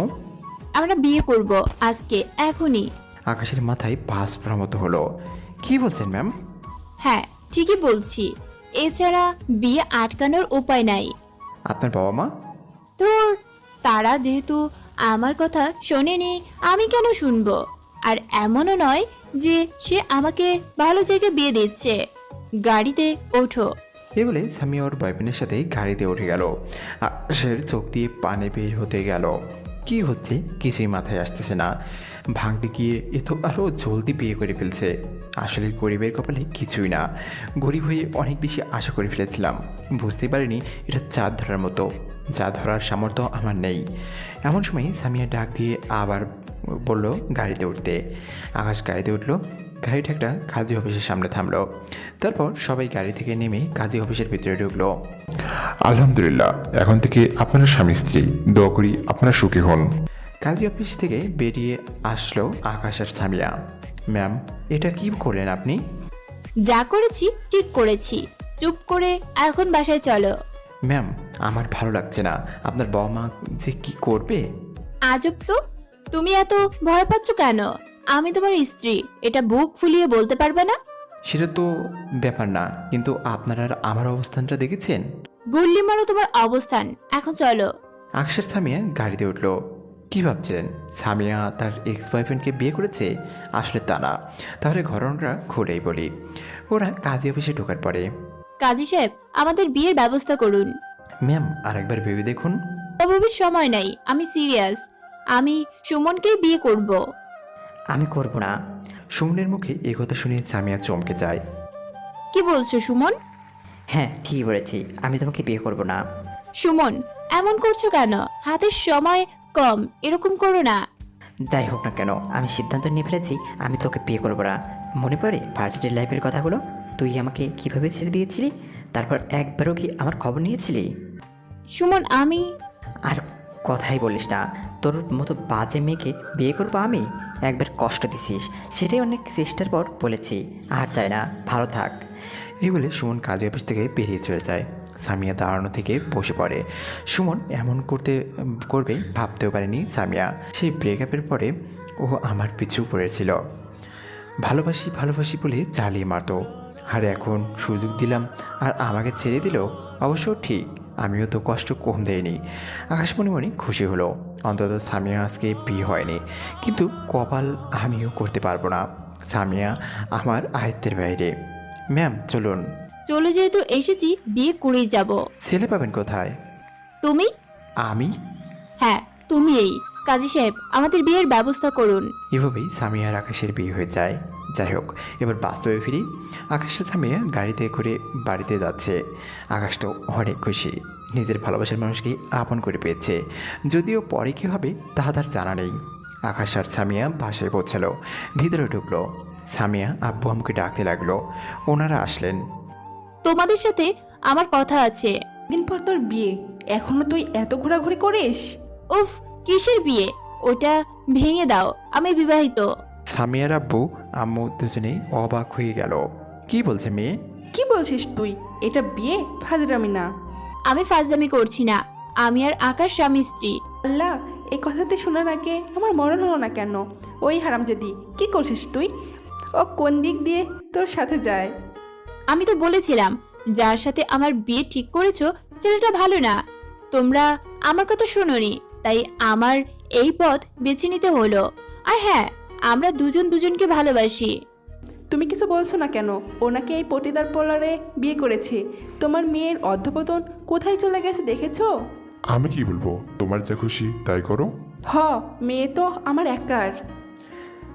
আমরা বিয়ে করব আজকে, এখনই। আকাশের মাথায় বাস ভ্রমত হলো। কি বলছেন ম্যাম? হ্যাঁ, ঠিকই বলছি। এছাড়া বিয়ে আটকানোর উপায় নাই। আপনার বাবা মা? তোর তারা যেহেতু আমার কথা শোনেনি, আমি কেন শুনবো? আর এমনও নয় যে সে আমাকে ভালো জায়গায় বিয়ে দিচ্ছে। গাড়িতে ওঠো। এ বলে সামিয়া ওর বয়ফ্রেন্ডের সাথে গাড়িতে উঠে গেল। আকাশের চোখ দিয়ে পানি বের হতে গেল। কি হচ্ছে কিছুই মাথায় আসতেছে না। ভাঙতে গিয়ে এ তো আরও জলদি বিয়ে করে ফেলছে। আসলে গরিবের কপালে কিছুই না। গরিব হয়ে অনেক বেশি আশা করে ফেলেছিলাম, বুঝতে পারিনি এটা চাঁদ ধরার মতো। যা ধরার সামর্থ্য আমার নেই। এমন সময় সামিয়া ডাক দিয়ে আবার বলল গাড়িতে উঠতে। আকাশ গাড়িতে উঠলো। গাড়িটা একটা কাজী অফিসের সামনে থামলো। তারপর সবাই গাড়ি থেকে নেমে কাজী অফিসের ভিতরে ঢুকলো। আলহামদুলিল্লাহ, এখন থেকে আপনারা স্বামী স্ত্রী, দোয়া করি আপনারা সুখী হন। কাজী অফিস থেকে বেরিয়ে আসলো আকাশ আর সামিয়া। ম্যাম, এটা কি করলেন আপনি? যা করেছি ঠিক করেছি। চুপ করে এখন বাসায় চলো। ম্যাম, আমার ভালো লাগছে না। আপনার বাবা মা যে কি করবে। আজব তো, তুমি এত ভয় পাচ্ছ কেন? আমি তোমার স্ত্রী, এটা বুক ফুলিয়ে বলতে পারবে না? সেটা তো ব্যাপার না, কিন্তু আপনারা আর আমার অবস্থানটা দেখেছেন। গুল্লি মারো তোমার অবস্থান, এখন চলো। আকাশের সামিয়া গাড়িতে উঠলো। কি ভাবছিলেন সামিয়া তার এক্স বয়ফ্রেন্ডকে বিয়ে করেছে? আসলে তা না। তাহলে ঘটনাটা খুলেই বলি। ওরা কাজী অফিসে ঢোকার পরে, কাজী সাহেব, আমাদের বিয়ের ব্যবস্থা করুন। ম্যাম আরেকবার ভেবে দেখুন। অভাবের সময় নাই, আমি সিরিয়াস। আমি সুমনকেই বিয়ে করব। আমি করব না। সুমনের মুখে এ কথা শুনে সামিয়া চমকে যায়। কি বলছো সুমন? হ্যাঁ ঠিকই বলেছি, আমি তোমাকে বিয়ে করব না। সুমন, এমন করছো কেন? হাতের সময় কম, এরকম করো না। যাই হোক না কেন, আমি সিদ্ধান্ত নিয়ে ফেলেছি আমি তোকে বিয়ে করবো না। মনে পড়ে ভার্সিটির লাইফের কথাগুলো? তুই আমাকে কিভাবে ছেড়ে দিয়েছিলি, তারপর একবারও কি আমার খবর নিয়েছিলি? সুমন, আমি আর কথাই বলিস না, তোর মতো বাজে মেয়েকে বিয়ে করবো আমি? একবার কষ্ট দিছিস, সেটাই অনেক চেষ্টার পর বলেছি। আর চাই না, ভালো থাক। এই বলে সুমন কাজে অফিস থেকে বেরিয়ে চলে যায়। সামিয়া দাঁড়ানো থেকে বসে পড়ে। সুমন এমন করবে ভাবতেও পারেনি সামিয়া। সেই ব্রেকআপের পরে ও আমার পিছু পড়েছিল, ভালোবাসি ভালোবাসি বলে চালিয়ে মারতো। আর এখন সুযোগ দিলাম আর আমাকে ছেড়ে দিল। অবশ্য ঠিক, আমিও তো কষ্ট কম দেয়নি। আকাশ মনে মনে খুশি হলো, অন্তত সামিয়া আজকে বিয়ে হয়নি। কিন্তু কপাল আমিও করতে পারবো না, সামিয়া আমার আয়ত্তের বাইরে। ম্যাম চলুন। চলে যেহেতু এসেছি, বিয়ে করেই যাব। ছেলে পাবেন কোথায়? তুমি? আমি? হ্যাঁ, তুমি। এই কাজী সাহেব, আমাদের বিয়ের ব্যবস্থা করুন। এভাবেই সামিয়া আর আকাশের বিয়ে হয়ে যায়। যাই হোক, এবার বাস্তবে ফিরি। আকাশের সামিয়া গাড়িতে করে বাড়িতে যাচ্ছে। আকাশ তো অনেক খুশি, নিজের ভালোবাসার মানুষকে আপন করে পেয়েছে। যদিও পরে কী হবে তাহা তার জানা নেই। আকাশ আর সামিয়া বাসায় পৌঁছালো, ভিতরে ঢুকলো। সামিয়া আব্বু আম্মুকে ডাকতে লাগলো। ওনারা আসলেন। তোমাদের সাথে আমার কথা আছে। দিন পর তোর বিয়ে, এখনো তুই এত ঘোরাঘুরি করিস? উফ, কিসের বিয়ে? ওটা ভেঙে দাও, আমি বিবাহিত। সামিয়ার আব্বু আম্মু দুজনেই অবাক হয়ে গেল। কি বলছে মেয়ে? কি বলছিস তুই? এটা বিয়ে ফাজরামি না। আমি ফাজলামি করছি না, আমি আর আকাশ স্বামী স্ত্রী। আল্লাহ, এই কথাটি শোনার আগে আমার মরণ হলো না কেন? ওই হারামজাদি, কি করছিস তুই? ও কোন দিক দিয়ে তোর সাথে যায়? আমি তো বলেছিলাম, যার সাথে আমার বিয়ে ঠিক করেছো ছেলেটা ভালো না। তোমরা আমার কথা শোনোনি, তাই আমার এই পথ বেছে নিতে হলো। আর হ্যাঁ, আমরা দুজন দুজনকে ভালোবাসি। তুমি কিছু বলছো না কেন? ওনাকে এই পটিদার পোলারে বিয়ে করেছে। তোমার মেয়ের অধঃপতন কোথায় চলে গেছে দেখেছো? আমি কি বলবো, তোমার যা খুশি তাই করো। হ, মেয়ে তো আমার একার।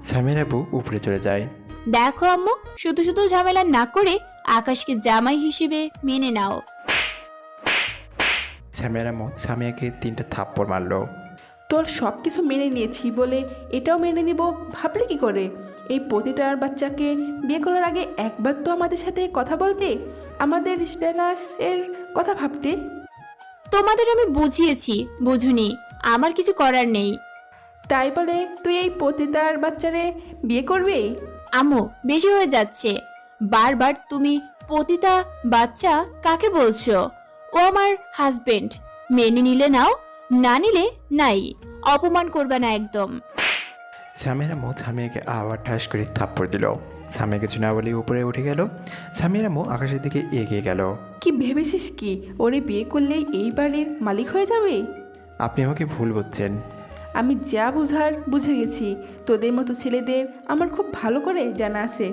সামিয়ার আব্বু উপরে চলে যায়। দেখো আম্মু, শুধু শুধু ঝামেলা না করে আকাশকে জামাই হিসেবে মেনে নাও। সামিয়ার আম্মু সামিয়াকে 3টা থাপ্পড় মারলো। তোর সব কিছু মেনে নিয়েছি বলে এটাও মেনে নিব ভাবলে কি করে? এই প্রতিটার বাচ্চাকে বিয়ে করার আগে একবার তো আমাদের সাথে কথা বলতে, আমাদের স্ট্যাটাসের কথা ভাবতে। তোমাদের আমি বুঝিয়েছি, বুঝুনি, আমার কিছু করার নেই। তাই বলে তুই এই পতিতার বাচ্চারে বিয়ে করবি? আম্মু, বেশি হয়ে যাচ্ছে। বারবার তুমি পতিতা বাচ্চা কাকে বলছো? ও আমার হাজবেন্ড। মেনে নিলে নাও, না নিলে নাই। অপমান করবে না একদম। সামিয়ার আম্মু সামিয়াকে আবার ঠাস করে থাপ্পড় দিল। সামিয়া কিছু না বলে উপরে উঠে গেল। সামিয়ার আম্মু আকাশের দিকে এগিয়ে গেল। কি ভেবেছিস কি ওরে বিয়ে করলেই এই বাড়ির মালিক হয়ে যাবে? আপনি আমাকে ভুল বুঝছেন। আমি যা বুঝার বুঝে গেছি। তোদের মতো ছেলেদের আমার খুব ভালো করে জানা আছে।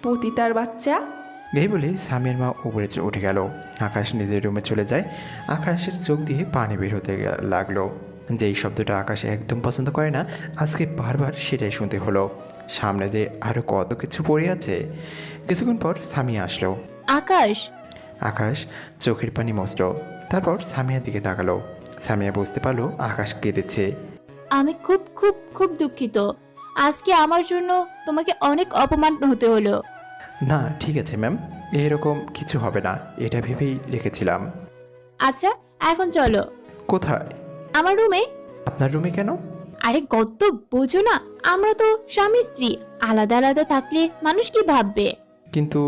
পতিতার বাচ্চা। এই বলে সামিয়ার মা উপরে উঠে গেল। আকাশ নিজের রুমে চলে যায়। আকাশের চোখ দিয়ে পানি বের হতে লাগলো। যেই শব্দটা আকাশ একদম পছন্দ করে না, আজকে বারবার সেটাই শুনতে হলো। সামনে যে আরও কত কিছু পড়ে আছে। কিছুক্ষণ পর সামিয়া আসলো। আকাশ, আকাশ চোখের পানি মুছল, তারপর সামিয়ার দিকে তাকালো। সামিয়া বুঝতে পারলো আকাশ কেঁদেছে। আমি খুব খুব খুব দুঃখিত। আজকে আমার জন্য তোমাকে অনেক অপমান হতে হলো। না ঠিক আছে ম্যাম, এরকম কিছু হবে না, এটা ভেবেই লিখেছিলাম। আচ্ছা, এখন চলো কোথায়? আমার রুমে। আপনার রুমে কেন? আরে কত বোঝো না, আমরা তো স্বামী স্ত্রী। আলাদা আলাদা থাকলে মানুষ কি ভাববে? কিন্তু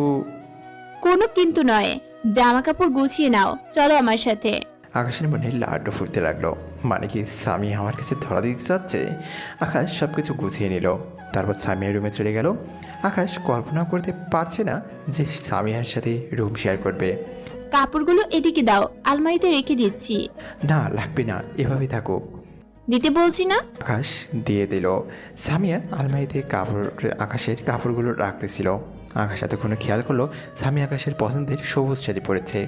কোনো কিন্তু নয়। জামা কাপড় গুছিয়ে নাও, চলো আমার সাথে। আকাশের মনে লাড্ডু ফুটতে লাগলো। মানে কি স্বামী আমার কাছে ধরা দিতে চাচ্ছে? আকাশ সব কিছু গুছিয়ে নিল, তারপর সামিয়ার রুমে চলে গেল। আকাশ কল্পনা করতে পারছে না যে সামিয়ার সাথে রুম শেয়ার করবে। কাপড়গুলো এদিকে দাও, আলমারিতে রেখে দিচ্ছি। না লাগবে না, এভাবেই থাকুক। দিতে বলছি না? আকাশ দিয়ে দিল। সামিয়া আলমারিতে আকাশের কাপড়গুলো রাখতেছিল। আকাশ এতক্ষণে খেয়াল করলো সামিয়া আকাশের পছন্দের সবুজ শাড়ি পরেছে।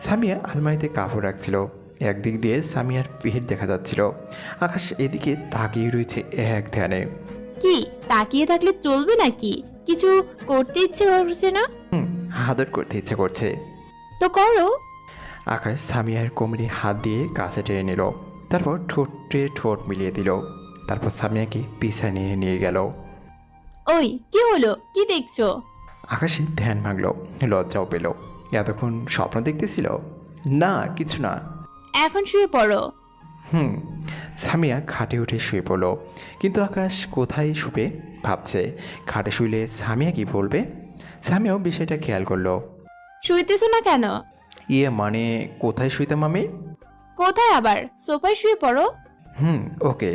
সামিয়া আলমারিতে কাপড় রাখছিল। একদিক দিয়ে সামিয়ার পেট দেখা যাচ্ছিল। আকাশ এদিকে তাকিয়ে রয়েছে এক ধ্যানে। কি তাকিয়ে থাকলে চলবে নাকি? কিছু করতে ইচ্ছে করছে না? আদর করতে ইচ্ছে করছে। তো করো। আকাশ সামিয়ার কোমরে হাত দিয়ে কাছে টেনে নিল, তারপর ঠোঁটে ঠোঁট মিলিয়ে দিল, তারপর সামিয়াকে পিছনে নিয়ে নিয়ে গেল। ওই কি হলো, কি দেখছো? আকাশের ধ্যান ভাঙল, লজ্জাও পেল। এতক্ষণ স্বপ্ন দেখতেছিল? না, কিছু না। এখন শুয়ে পড়ো। সামিয়া খাটে উঠে শুয়ে পড়ল, কিন্তু আকাশ কোথায় শুবে ভাবছে। খাটে শুইলে সামিয়া কি বলবে? সামিয়াও বিষয়টা খেয়াল করলো। শুইতেছো না কেন? ইয়ে মানে কোথায় শুইতাম আমি? কোথায় আবার, সোফায় শুয়ে পড়ো। ওকে।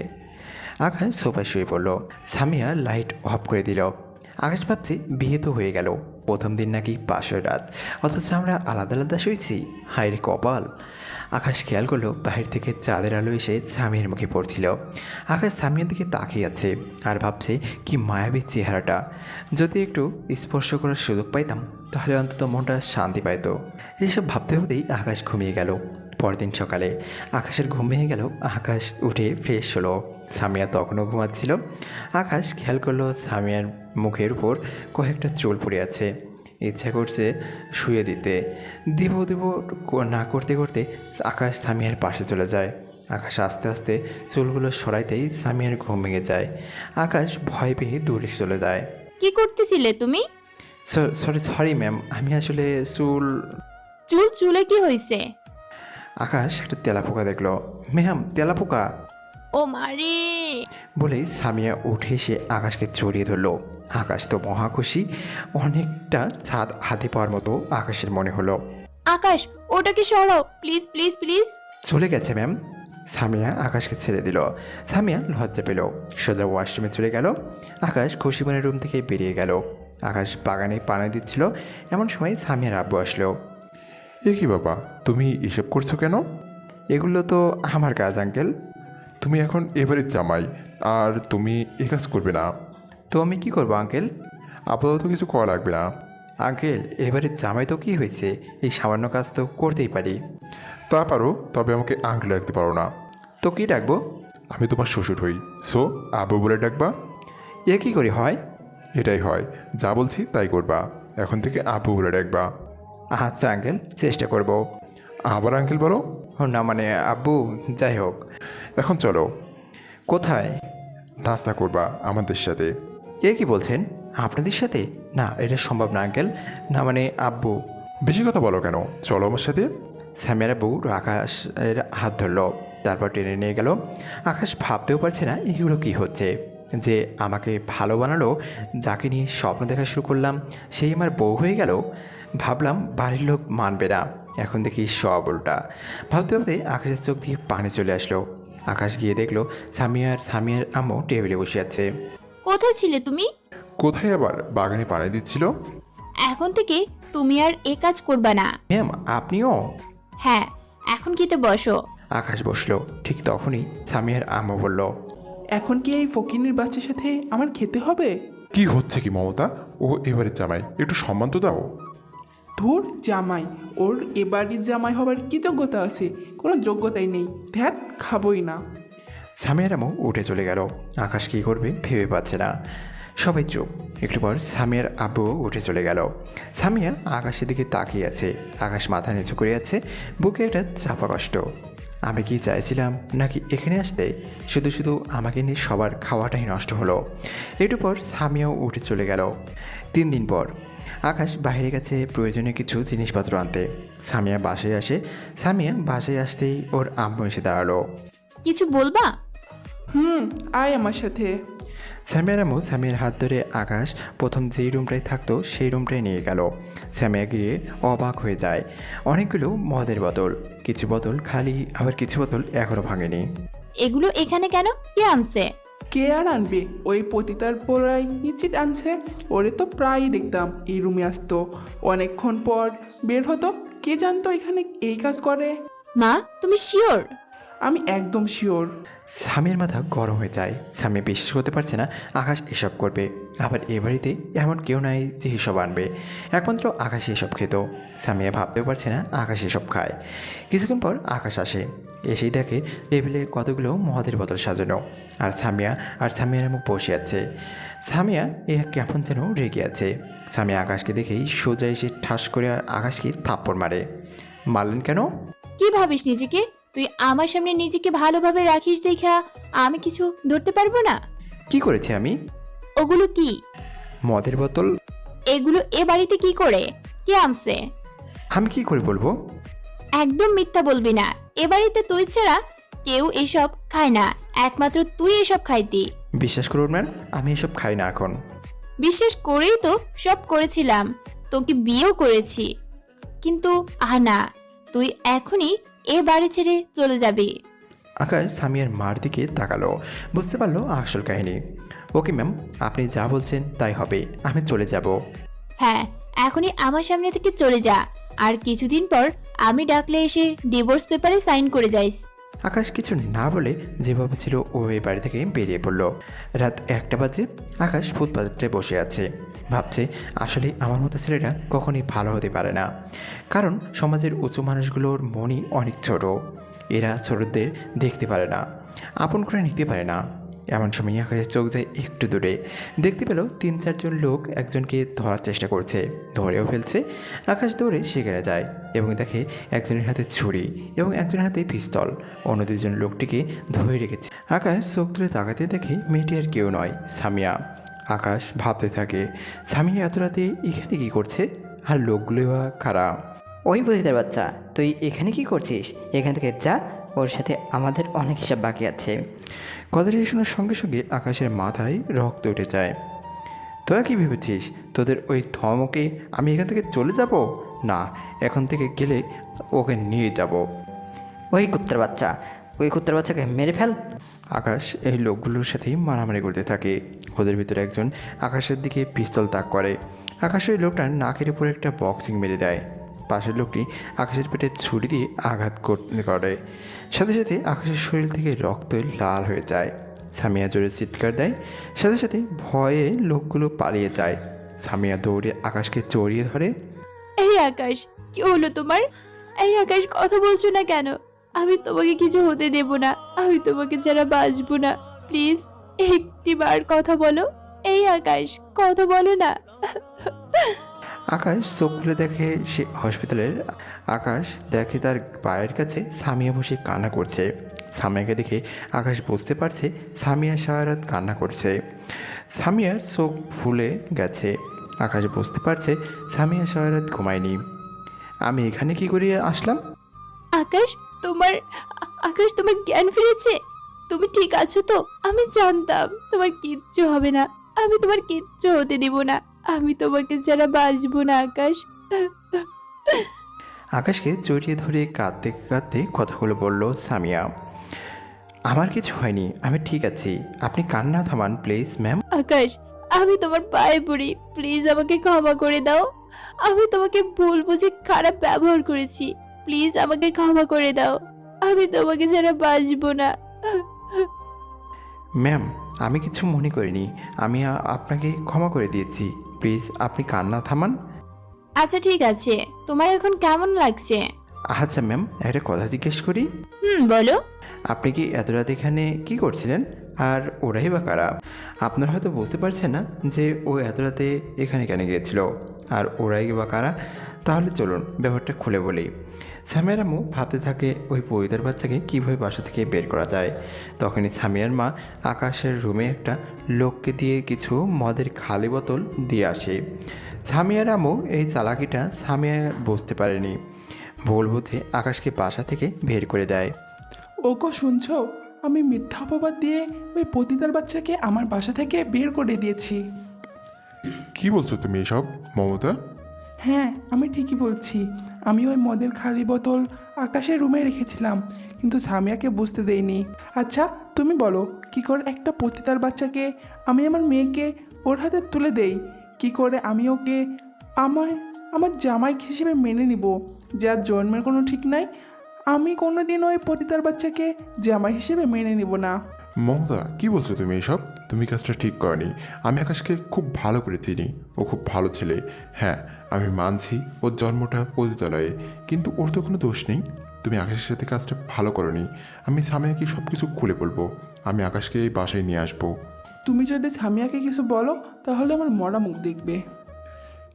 আকাশ সোফায় শুয়ে পড়ল, সামিয়া লাইট অফ করে দিল। আকাশ ভাবছে বিয়ে তো হয়ে গেল, প্রথম দিন নাকি পাশের রাত, অথচ আমরা আলাদা আলাদা শুয়েছি। হায় রে কপাল। আকাশ খেয়াল করলো বাহির থেকে চাঁদের আলো এসে সামিয়ার মুখে পড়ছিল। আকাশ সামিয়ার দিকে তাকিয়ে আছে আর ভাবছে কি মায়াবী চেহারাটা। যদি একটু স্পর্শ করার সুযোগ পাইতাম তাহলে অন্তত মনটা শান্তি পাইত। এইসব ভাবতে ভাবতেই আকাশ ঘুমিয়ে গেল। পরদিন সকালে আকাশের ঘুম ভেঙে গেল। আকাশ উঠে ফ্রেশ হলো। সামিয়া তখনও ঘুমাচ্ছিল। আকাশ খেয়াল করলো সামিয়ার মুখের উপর কয়েকটা চুল পড়ে আছে। ইচ্ছা করছে শুয়ে দিতে, দেব না করতে করতে আকাশ সামিয়ার পাশে চলে যায়। আকাশ আস্তে আস্তে চুলগুলো সরাইতেই সামিয়ার ঘুম ভেঙে যায়। আকাশ ভয় পেয়ে দূরে চলে যায়। কি করতেছিলে তুমি? সরি ম্যাম, আমি আসলে চুলে কি হয়েছে? আকাশ একটা তেলাপোকা দেখলো। ম্যাম, তেলাপোকা ও মারে। বলেই সামিয়া উঠে এসে আকাশকে জড়িয়ে ধরলো। আকাশ তো মহা খুশি, অনেকটা ছাদ হাতে পাওয়ার মতো আকাশের মনে হলো। আকাশ, ওটাকে সরাও প্লিজ প্লিজ প্লিজ। চলে গেছে ম্যাম। সামিয়া আকাশকে ছেড়ে দিল। সামিয়া লজ্জা পেল, সোজা ওয়াশরুমে চলে গেল। আকাশ খুশি মনে রুম থেকে বেরিয়ে গেল। আকাশ বাগানে পানি দিচ্ছিল, এমন সময় সামিয়ার আব্বু আসলো। এ কি বাবা, তুমি এসব করছো কেন? এগুলো তো আমার কাজ আঙ্কেল। তুমি এখন এবারে জামাই, আর তুমি এ কাজ করবে না। তো আমি কি করবো আঙ্কেল? আপাতত কিছু করা লাগবে না। আঙ্কেল, এবারে জামাই তো কি হয়েছে, এই সামান্য কাজ তো করতেই পারি। তা পারো, তবে আমাকে আঙ্কেল ডাকতে পারো না। তো কি ডাকবো? আমি তোমার শ্বশুর হই, সো আব্বু বলে ডাকবা। এ কি করে হয়? এটাই হয়, যা বলছি তাই করবা। এখন থেকে আব্বু বলে ডাকবা। আচ্ছা আঙ্কেল, চেষ্টা করবো। আবার আঙ্কেল বলো। ও না, মানে আব্বু। যাই হোক, এখন চলো, কোথায়? নাস্তা করবা আমাদের সাথে। এ কি বলছেন, আপনাদের সাথে? না, এটা সম্ভব না আঙ্কেল। না মানে আব্বু। বেশি কথা বলো কেন, চলো আমার সাথে। সামিয়ার আব্বু আকাশের হাত ধরলো, তারপর টেনে নিয়ে গেল। আকাশ ভাবতেও পারছে না এগুলো কি হচ্ছে। যে আমাকে ভালো বানালো, যাকে নিয়ে স্বপ্ন দেখা শুরু করলাম, সেই আমার বউ হয়ে গেল। ভাবলাম বাড়ির লোক মানবে না, এখন দেখি সব উল্টা। ভাবতে ভাবতে আকাশের চোখ দিয়ে পানি চলে আসলো। আকাশ গিয়ে দেখলো সামিয়ার আম্মু টেবিলে বসে আছে। কোথায় ছিলে তুমি? কোথায় আবার, বাগানে পানি দিচ্ছিল। এখন থেকে তুমি আর এ কাজ করবা না। ম্যাম, আপনিও? হ্যাঁ, এখন খেতে বসো। আকাশ বসলো। ঠিক তখনই সামিয়ার আম্মু বলল, এখন কি এই ফকিনীর বাচ্চার সাথে আমার খেতে হবে? কি হচ্ছে কি মমতা, ও এবারে জামাই, একটু সম্মান তো দাও। ধুর জামাই, ওর এবাড়ির জামাই হবার কি যোগ্যতা আছে? কোনো যোগ্যতাই নেই, ধ্যাত, খাবই না। সামিয়ার আম্মু উঠে চলে গেল। আকাশ কী করবে ভেবে পাচ্ছে না। সবাই চুপ। একটু পর সামিয়ার আব্বু উঠে চলে গেল। সামিয়া আকাশের দিকে তাকিয়ে আছে। আকাশ মাথা নিচু করে আছে, বুকে একটা চাপা কষ্ট। আমি কি চাইছিলাম নাকি এখানে আসতে? শুধু শুধু আমাকে নিয়ে সবার খাওয়াটাই নষ্ট হলো। একটু পর সামিয়াও উঠে চলে গেল। 3 দিন পর আকাশ বাইরে গেছে প্রয়োজনীয় কিছু জিনিসপত্র আনতে। সামিয়া বাসায় আসে। সামিয়া বাসায় আসতেই ওর আম্মু এসে দাঁড়ালো। কিছু বলবা? আয় আমার সাথে। সামিয়ার আম্মু সামিয়ার হাত ধরে আকাশ প্রথম যেই রুমটায় থাকতো সেই রুমটায় নিয়ে গেল। সামিয়া গিয়ে অবাক হয়ে যায়। অনেকগুলো মদের বোতল, কিছু বোতল খালি, আবার কিছু বোতল এখনও ভাঙেনি। এগুলো এখানে কেন, কে আনছে? কে আর আনবে, ওই পতিতার পোড়াই নিশ্চিত আনছে। ওরে তো প্রায়ই দেখতাম এই রুমে আসতো, অনেকক্ষণ পর বের হতো। কে জানতো এখানে এই কাজ করে? মা, তুমি শিওর? আমি একদম শিওর। স্বামীর মাথা গরম হয়ে যায়। স্বামী বিশ্বাস করতে পারছে না আকাশ এসব করবে। আবার এ বাড়িতে এমন কেউ নাই যে এসব আনবে, একমাত্র আকাশ এসব খেত। স্বামীয়া ভাবতেও পারছে না আকাশ এসব খায়। কিছুক্ষণ পর আকাশ আসে, এসেই দেখে টেবিলে কতগুলো মদের বোতল সাজানো, আর সামিয়ার মুখ বসে আছে। সামিয়া এ কেমন যেন রেগে আছে। সামিয়া আকাশকে দেখেই সোজা এসে ঠাস করে আকাশকে থাপ্পড় মারে। মারলেন কেন? কি ভাবিস নিজেকে? তুই আমার সামনে নিজেকে ভালোভাবে রাখিস দেখা আমি কিছু ধরতে পারবো না? কি করেছি আমি? ওগুলো কি? মদের বোতল? এগুলো এ বাড়িতে কি করে? কে আনছে? আমি কি করে বলবো? একদম মিথ্যা বলবি না। এ বাড়িতে তুই ছাড়া কেউ এসব খায় না, একমাত্র তুই এসব খাইতি। বিশ্বাস করুন ম্যাম, আমি এসব খাই না এখন। বিশেষ করেই তো সব করেছিলাম, তোকে বিয়েও করেছি, কিন্তু না, তুই এখনই এ বাড়ি ছেড়ে চলে যাবি। আকাশ সামিয়ার মার দিকে তাকালো, বুঝতে পারলো আসল কাহিনী। ওকে ম্যাম, আপনি যা বলছেন তাই হবে, আমি চলে যাব। হ্যাঁ, এখনই আমার সামনে থেকে চলে যা, আর কিছুদিন পর আমি ডাকলে এসে ডিভোর্স পেপারে সাইন করে যাইস। আকাশ কিছু না বলে যেভাবে ছিল ও এই বাড়ি থেকে বেরিয়ে পড়ল। রাত 1টা বাজে। আকাশ ফুটপাথে বসে আছে, ভাবছে আসলে আমার মতো ছেলেরা কখনই ভালো হতে পারে না, কারণ সমাজের উঁচু মানুষগুলোর মনই অনেক ছোট। এরা ছোটদের দেখতে পারে না, আপন করে নিতে পারে না। এমন সময় আকাশের চোখ যায় একটু দূরে, দেখতে পেল 3-4 জন লোক একজনকে ধরার চেষ্টা করছে, ধরেও ফেলছে। আকাশ দৌড়ে সেখানে যায় এবং দেখে একজনের হাতে ছুরি এবং একজনের হাতে পিস্তল, অন্য 2জন লোকটিকে ধরে রেখেছে। আকাশ চোখ তুলে তাকাতে দেখে মেয়েটি আর কেউ নয়, সামিয়া। আকাশ ভাবতে থাকে, সামিয়া এত রাতে এখানে কী করছে, আর লোকগুলো বা কারা? ওই বুঝিদের বাচ্চা, তুই এখানে কি করছিস? এখান থেকে যা, ওর সাথে আমাদের অনেক হিসাব বাকি আছে। কথাটি শোনার সঙ্গে সঙ্গে আকাশের মাথায় রক্ত উঠে যায়। তোরা কি ভেবেছিস তোদের ওই ধমকে আমি এখান থেকে চলে যাব? না, এখন থেকে গেলে ওকে নিয়ে যাব। ওই কুত্তার বাচ্চা, ওই কুত্তার বাচ্চাকে মেরে ফেল। আকাশ এই লোকগুলোর সাথেই মারামারি করতে থাকে। ওদের ভিতরে একজন আকাশের দিকে পিস্তল তাক করে। আকাশ ওই লোকটার নাকের উপরে একটা বক্সিং মেরে দেয়। পাশের লোকটি আকাশের পেটে ছুরি দিয়ে আঘাত করে। সাথে সাথে আকাশের শরীর থেকে রক্ত লাল হয়ে যায়। সামিয়া জোরে চিৎকার দেয়, সাথে সাথে ভয়ে লোকগুলো পালিয়ে যায়। সামিয়া দৌড়ে আকাশকে জড়িয়ে ধরে। এই আকাশ, কি হলো তোমার? এই আকাশ, কথা বলছো না কেন? আমি তোমাকে কিছু হতে দেব না, আমি তোমাকে ছাড়া বাঁচবো না। প্লিজ একটিবার কথা বলো। এই আকাশ, কথা বলো না। আকাশ চোখ খুলে দেখে সে হসপিটালের। আকাশ দেখে তার পায়ের কাছে সামিয়া বসে কান্না করছে। সামিয়াকে দেখে আকাশ বুঝতে পারছে সামিয়া সারা রাত কান্না করছে। সামিয়ার চোখ ফুলে গেছে। আকাশ বুঝতে পারছে সামিয়া সারা রাত ঘুমায়নি। আমি এখানে কি করে আসলাম? আকাশ, তোমার আকাশ, তোমার জ্ঞান ফিরেছে? তুমি ঠিক আছো তো? আমি জানতাম তোমার কিচ্ছু হবে না, আমি তোমার কিচ্ছু হতে দেব না, আমি তোমাকে ছাড়া বাঁচবো না আকাশ। আকাশকে জড়িয়ে ধরে কাঁদতে কাঁদতে কথাগুলো বলল সামিয়া। আমার কিছু হয়নি, আমি ঠিক আছি, আপনি কান্না থামান প্লিজ ম্যাম। আকাশ, আমি তোমার পায়ে পড়ি, প্লিজ আমাকে ক্ষমা করে দাও। আমি তোমাকে ভুল বুঝে খারাপ ব্যবহার করেছি, প্লিজ আমাকে ক্ষমা করে দাও। আমি তোমাকে ছাড়া বাঁচবো না। ম্যাম, আমি কিছু মনে করিনি, আমি আপনাকে ক্ষমা করে দিয়েছি, প্লিজ আপনি কান্না থামান। আচ্ছা ঠিক আছে, তোমার এখন কেমন লাগছে? আচ্ছা ম্যাম, একটা কথা জিজ্ঞেস করি। বলো। আপনি কি এত রাত এখানে কী করছিলেন, আর ওরাই বা কারা? আপনারা হয়তো বুঝতে পারছেন না যে ও এত রাতে এখানে কেন গিয়েছিল, আর ওরাই বা কারা। তাহলে চলুন ব্যাপারটা খুলে বলি। সামিয়ার আম্মু ভাবতে থাকে ওই পরিতার বাচ্চাকে কীভাবে বাসা থেকে বের করা যায়। তখনই সামিয়ার মা আকাশের রুমে একটা লোককে দিয়ে কিছু মদের খালি বোতল দিয়ে আসে। সামিয়ার আম্মু এই চালাকিটা সামিয়া বুঝতে পারেনি, ভুল বুঝে আকাশকে বাসা থেকে বের করে দেয়। ওগো শুনছো, আমি মিথ্যা অপবাদ দিয়ে ওই পতিতার বাচ্চাকে আমার বাসা থেকে বের করে দিয়েছি। কি বলছো তুমি এসব মমতা? হ্যাঁ, আমি ঠিকই বলছি। আমি ওই মদের খালি বোতল আকাশের রুমে রেখেছিলাম, কিন্তু সামিয়াকে বুঝতে দেইনি। আচ্ছা তুমি বলো, কি করে একটা পতিতার বাচ্চাকে আমি আমার মেয়েকে ওর হাতে তুলে দেই? কি করে আমি ওকে আমার জামাই হিসেবে মেনে নিব, যার জন্মের কোনো ঠিক নাই? আমি কোনোদিন ওই পতিতার বাচ্চাকে জামাই হিসেবে মেনে নিব না। মমতা কি বলছো তুমি এসব? তুমি কাজটা ঠিক করনি। আমি আকাশকে খুব ভালো করে চিনি, ও খুব ভালো ছেলে। হ্যাঁ, আমি মানছি ওর জন্মটা পতিতালয়ে, কিন্তু ওর তো কোনো দোষ নেই। তুমি আকাশের সাথে কাজটা ভালো করনি। আমি সামিয়াকে সব কিছু খুলে বলবো। আমি আকাশকে এই বাসায় নিয়ে আসবো। তুমি যদি সামিয়াকে কিছু বলো তাহলে আমার মরা মুখ দেখবে।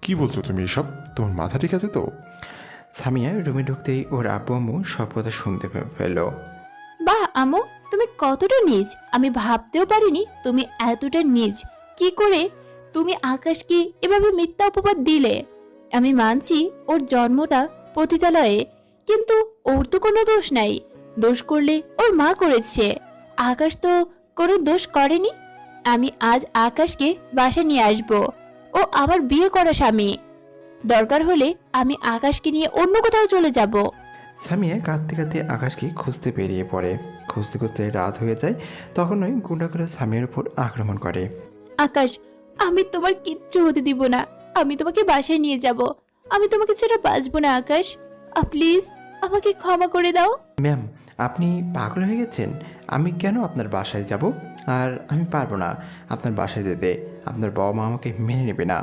কি বলছো তুমি এসব? তোমার মাথা ঠিক আছে তো? সামিয়া রুমে ঢুকতেই ওর আব্বু আম্মু সব কথা শুনতে পেলো। বাহ আমু, তুমি কতটা নীচ! আমি ভাবতেও পারিনি তুমি এতটা নীচ। কি করে তুমি আকাশকে এভাবে মিথ্যা অপবাদ দিলে? আমি মানছি ওর জন্মটা পতিতালয়ে, কিন্তু ওর তো কোনো দোষ নাই। দোষ করলে ওর মা করেছে, আকাশ তো কোনো দোষ করেনি। আমি আজ আকাশকে বাসায় নিয়ে আসব। ও আমার বিয়ে করা স্বামী। দরকার হলে আমি আকাশকে নিয়ে অন্য কোথাও চলে যাব। সামিয়া কাঁদতে কাঁদতে আকাশকে খুঁজতে বেরিয়ে পড়ে। খুঁজতে খুঁজতে রাত হয়ে যায়। তখনই গুন্ডাগুলো সামিয়ার উপর আক্রমণ করে। আকাশ, আমি তোমার কিচ্ছু হতে দিব না। আমি তোমাকে বাসায় নিয়ে যাব। আমি তোমাকে ছাড়া বাঁচবো না আকাশ। প্লিজ আমাকে ক্ষমা করে দাও। ম্যাম, আপনি পাগল হয়ে গেছেন? আমি কেন আপনার বাসায় যাব? আর আমি পারবো না আপনার বাসায় যেতে। আপনার বাবা মা আমাকে মেনে নেবে না।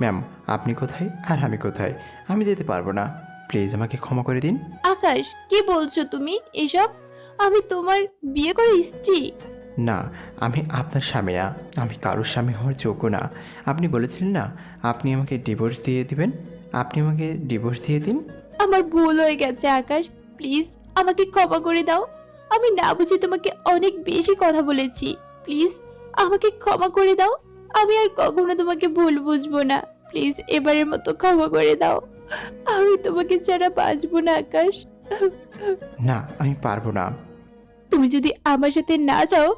ম্যাম, আপনি কোথায় আর আমি কোথায়? আমি যেতে পারবো না। প্লিজ আমাকে ক্ষমা করে দিন। আকাশ, কি বলছো তুমি এসব? আমি তোমার বিয়ে করা স্ত্রী। না, আমি আপনার স্বামী না। আমি কারোর স্বামী হওয়ার যোগ্য না। আপনি বলেছিলেন না আপনি আমাকে ডিভোর্স দিয়ে দিবেন। আপনি আমাকে ডিভোর্স দিয়ে দিন। আমার ভুল হয়ে গেছে আকাশ, প্লিজ আমাকে ক্ষমা করে দাও। আমি না বুঝে তোমাকে অনেক বেশি কথা বলেছি। প্লিজ আমাকে ক্ষমা করে দাও। আমি আর কখনো তোমাকে ভুল বুঝবো না। প্লিজ এবারের মতো ক্ষমা করে দাও। আমি তোমাকে ছাড়া বাঁচবো না আকাশ। না, আমি পারবো না। তুমি যদি আমার সাথে না যাও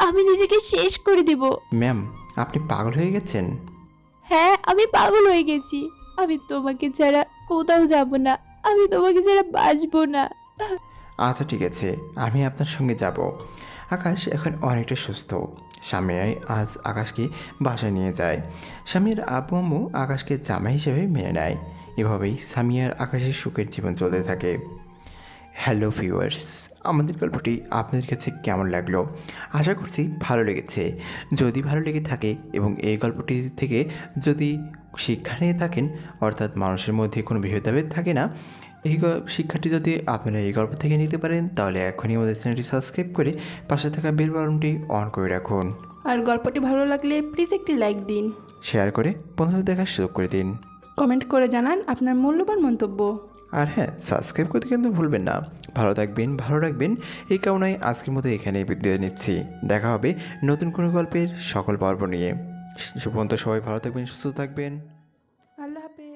আমি নিজেকে শেষ করে দেব। ম্যাম, আপনি পাগল হয়ে গেছেন। হ্যাঁ, আমি পাগল হয়ে গেছি। আমি তোমাকে ছাড়া কোথাও যাব না। আমি তোমাকে ছাড়া বাঁচবো না। আচ্ছা ঠিক আছে, আমি আপনার সঙ্গে যাব। আকাশ এখন অনেকটা সুস্থ। স্বামীরাই আজ আকাশকে বাসায় নিয়ে যায়। স্বামীর আব্বু আম্মু আকাশকে জামাই হিসেবে মেনে নেয়। এভাবেই সামিয়ার আকাশের সুখের জীবন চলতে থাকে। হ্যালো ভিউয়ার্স, আমাদের গল্পটি আপনাদের কাছে কেমন লাগলো? আশা করছি ভালো লেগেছে। যদি ভালো লেগে থাকে এবং এই গল্পটি থেকে যদি শিক্ষা নিয়ে থাকেন, অর্থাৎ মানুষের মধ্যে কোনো ভেদাভেদ থাকে না, এই শিক্ষাটি যদি আপনারা এই গল্প থেকে নিতে পারেন, তাহলে এখনই আমাদের চ্যানেলটি সাবস্ক্রাইব করে পাশে থাকা বেল বাটনটি অন করে রাখুন। আর গল্পটি ভালো লাগলে প্লিজ একটি লাইক দিন, শেয়ার করে বন্ধুদের দেখার সুযোগ করে দিন। কমেন্ট করে জানান আপনার মূল্যবান মন্তব্য। আর হ্যাঁ, সাবস্ক্রাইব করতে কিন্তু ভুলবেন না। ভালো থাকবেন, ভালো রাখবেন। এই কারণেই আজকের মতো এখানেই বিদায় নিচ্ছি। দেখা হবে নতুন কোনো গল্পের সকল পর্ব নিয়ে। সে পর্যন্ত সবাই ভালো থাকবেন, সুস্থ থাকবেন। আল্লাহ হাফেজ।